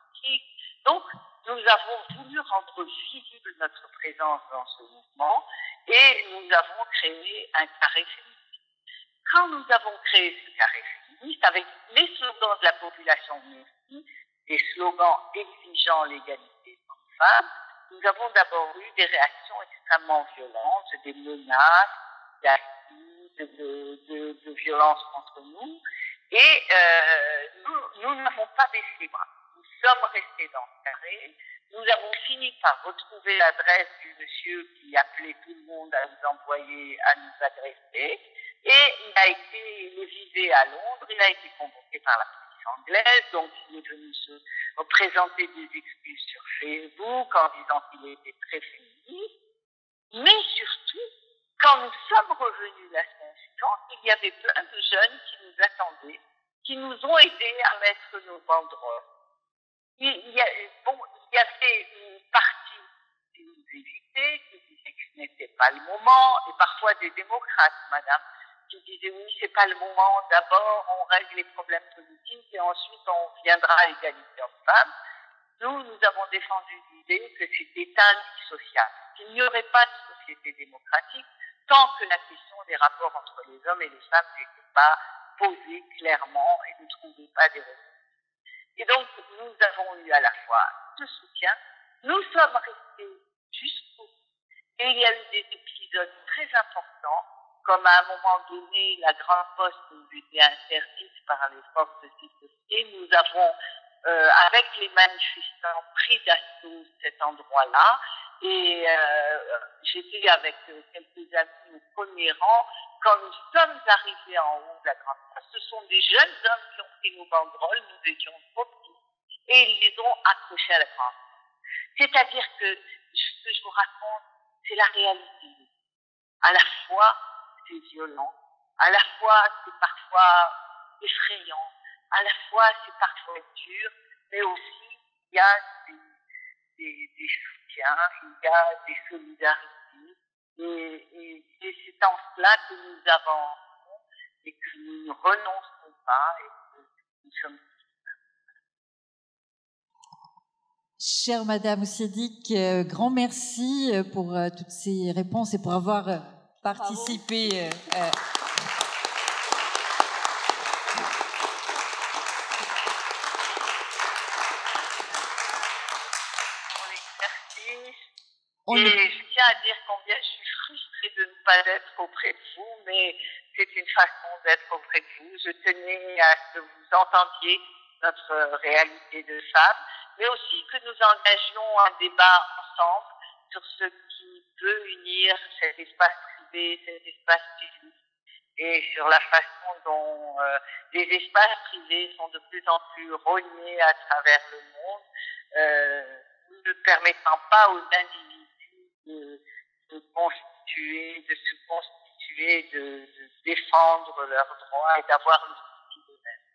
Donc, nous avons voulu rendre visible notre présence dans ce mouvement et nous avons créé un carré féministe. Quand nous avons créé ce carré féministe, avec les slogans de la population féminine, des slogans exigeant l'égalité homme-femme, nous avons d'abord eu des réactions extrêmement violentes, des menaces, de violence contre nous, et nous n'avons pas baissé les bras. Nous sommes restés dans ce carré. Nous avons fini par retrouver l'adresse du monsieur qui appelait tout le monde à nous envoyer, à nous agresser. Et il vivait à Londres, il a été convoqué par la police anglaise, donc il est venu se présenter des excuses sur Facebook en disant qu'il était très féministe. Mais surtout, quand nous sommes revenus la semaine suivante, il y avait plein de jeunes qui nous attendaient, qui nous ont aidés à mettre nos banderoles. Il y avait une partie qui nous évitait, qui disait que ce n'était pas le moment, et parfois des démocrates, madame, qui disaient oui, c'est pas le moment, d'abord on règle les problèmes politiques et ensuite on viendra à l'égalité homme-femme. Nous avons défendu l'idée que c'était indissociable, qu'il n'y aurait pas de société démocratique tant que la question des rapports entre les hommes et les femmes n'était pas posée clairement et ne trouvait pas des réponses. Et donc, nous avons eu à la fois ce soutien, nous sommes restés jusqu'au bout, et il y a eu des épisodes très importants, comme à un moment donné, la Grande Poste nous était interdite par les forces de sécurité. Nous avons, avec les manifestants, pris d'assaut cet endroit-là, et j'étais avec quelques amis au premier rang. Quand nous sommes arrivés en haut de la Grande Poste, ce sont des jeunes hommes qui ont pris nos banderoles, nous étions trop petits, et ils les ont accrochés à la Grande Poste. C'est-à-dire que ce que je vous raconte, c'est la réalité. À la fois, c'est violent, à la fois, c'est parfois effrayant, à la fois, c'est parfois dur, mais aussi, il y a des soutiens, il y a des solidarités, et c'est en cela que nous avançons et que nous ne renonçons pas et que nous sommes. Chère Madame Oussiedik, grand merci pour toutes ces réponses et pour avoir participé. Pour l'exercice. Et je tiens à dire combien je suis frustrée de ne pas être auprès de vous, mais c'est une façon d'être auprès de vous. Je tenais à ce que vous entendiez notre réalité de femmes, mais aussi que nous engagions un débat ensemble sur ce qui peut unir cet espace privé, cet espace public, et sur la façon dont les espaces privés sont de plus en plus rognés à travers le monde, ne permettant pas aux individus de se constituer, de défendre leurs droits et d'avoir le souci d'eux-mêmes.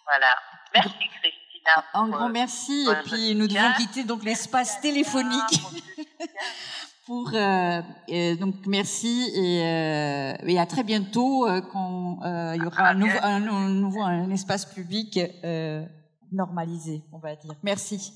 Voilà. Merci Christina. Un grand merci. Et puis nous devons quitter donc l'espace téléphonique. Pour donc merci et à très bientôt quand il y aura un espace public normalisé, on va dire. Merci.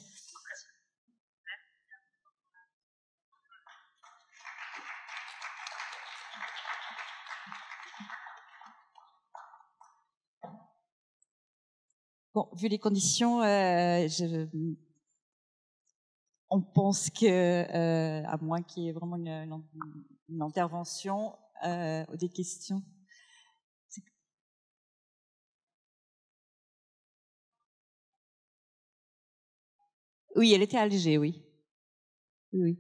Bon, vu les conditions, on pense que, à moins qu'il y ait vraiment une intervention ou des questions. Oui, elle était à Alger, oui. Oui.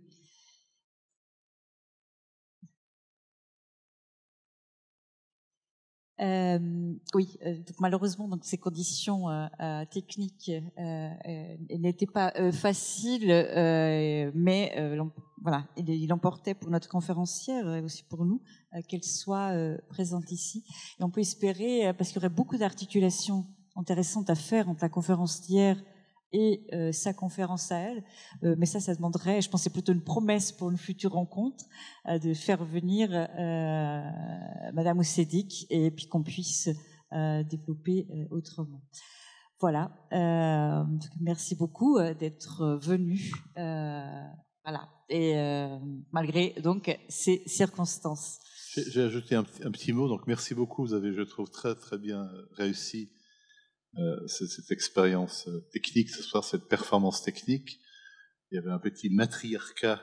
Oui, donc malheureusement, donc ces conditions techniques n'étaient pas faciles, mais voilà, il emportait pour notre conférencière et aussi pour nous qu'elle soit présente ici. Et on peut espérer, parce qu'il y aurait beaucoup d'articulations intéressantes à faire entre la conférence d'hier et sa conférence à elle, mais ça demanderait, je pense, c'est plutôt une promesse pour une future rencontre, de faire venir Madame Oussedik et puis qu'on puisse développer autrement. Voilà. Merci beaucoup d'être venu. Voilà. Et malgré donc ces circonstances. J'ai ajouté un petit mot. Donc merci beaucoup. Vous avez, je trouve, très très bien réussi cette expérience technique ce soir, cette performance technique. Il y avait un petit matriarcat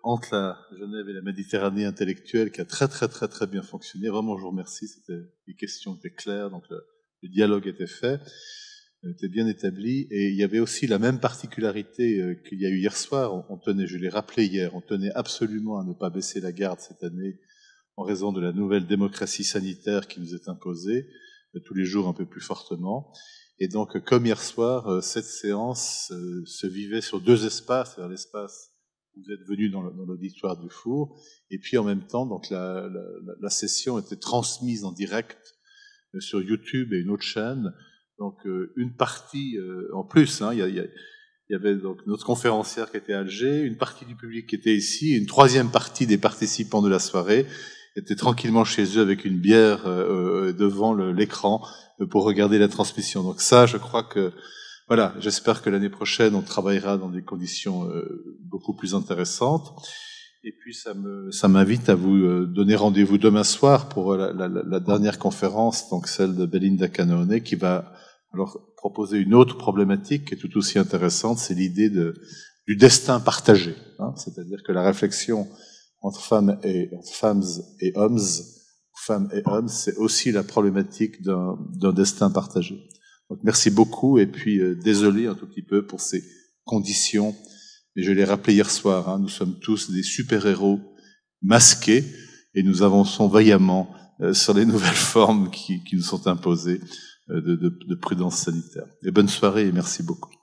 entre la Genève et la Méditerranée intellectuelle qui a très très très très bien fonctionné. Vraiment, je vous remercie. Les questions étaient claires, donc le dialogue était fait, était bien établi. Et il y avait aussi la même particularité qu'il y a eu hier soir. On tenait, je l'ai rappelé hier, on tenait absolument à ne pas baisser la garde cette année en raison de la nouvelle démocratie sanitaire qui nous est imposée tous les jours un peu plus fortement. Et donc, comme hier soir, cette séance se vivait sur deux espaces, c'est-à-dire l'espace où vous êtes venus dans l'auditoire du Four, et puis en même temps, donc la session était transmise en direct sur YouTube et une autre chaîne. Donc, une partie en plus, hein, il y avait donc notre conférencière qui était à Alger, une partie du public qui était ici, et une troisième partie des participants de la soirée étaient tranquillement chez eux avec une bière devant l'écran pour regarder la transmission. Donc ça, je crois que, voilà, j'espère que l'année prochaine, on travaillera dans des conditions beaucoup plus intéressantes. Et puis, ça m'invite à vous donner rendez-vous demain soir pour la dernière conférence, donc celle de Belinda Cannone, qui va alors proposer une autre problématique qui est tout aussi intéressante, c'est l'idée du destin partagé. Hein, c'est-à-dire que la réflexion entre femmes et hommes, c'est aussi la problématique d'un destin partagé. Donc merci beaucoup et puis désolé un tout petit peu pour ces conditions, mais je l'ai rappelé hier soir, hein, nous sommes tous des super-héros masqués et nous avançons vaillamment sur les nouvelles formes qui nous sont imposées de prudence sanitaire. Et bonne soirée et merci beaucoup.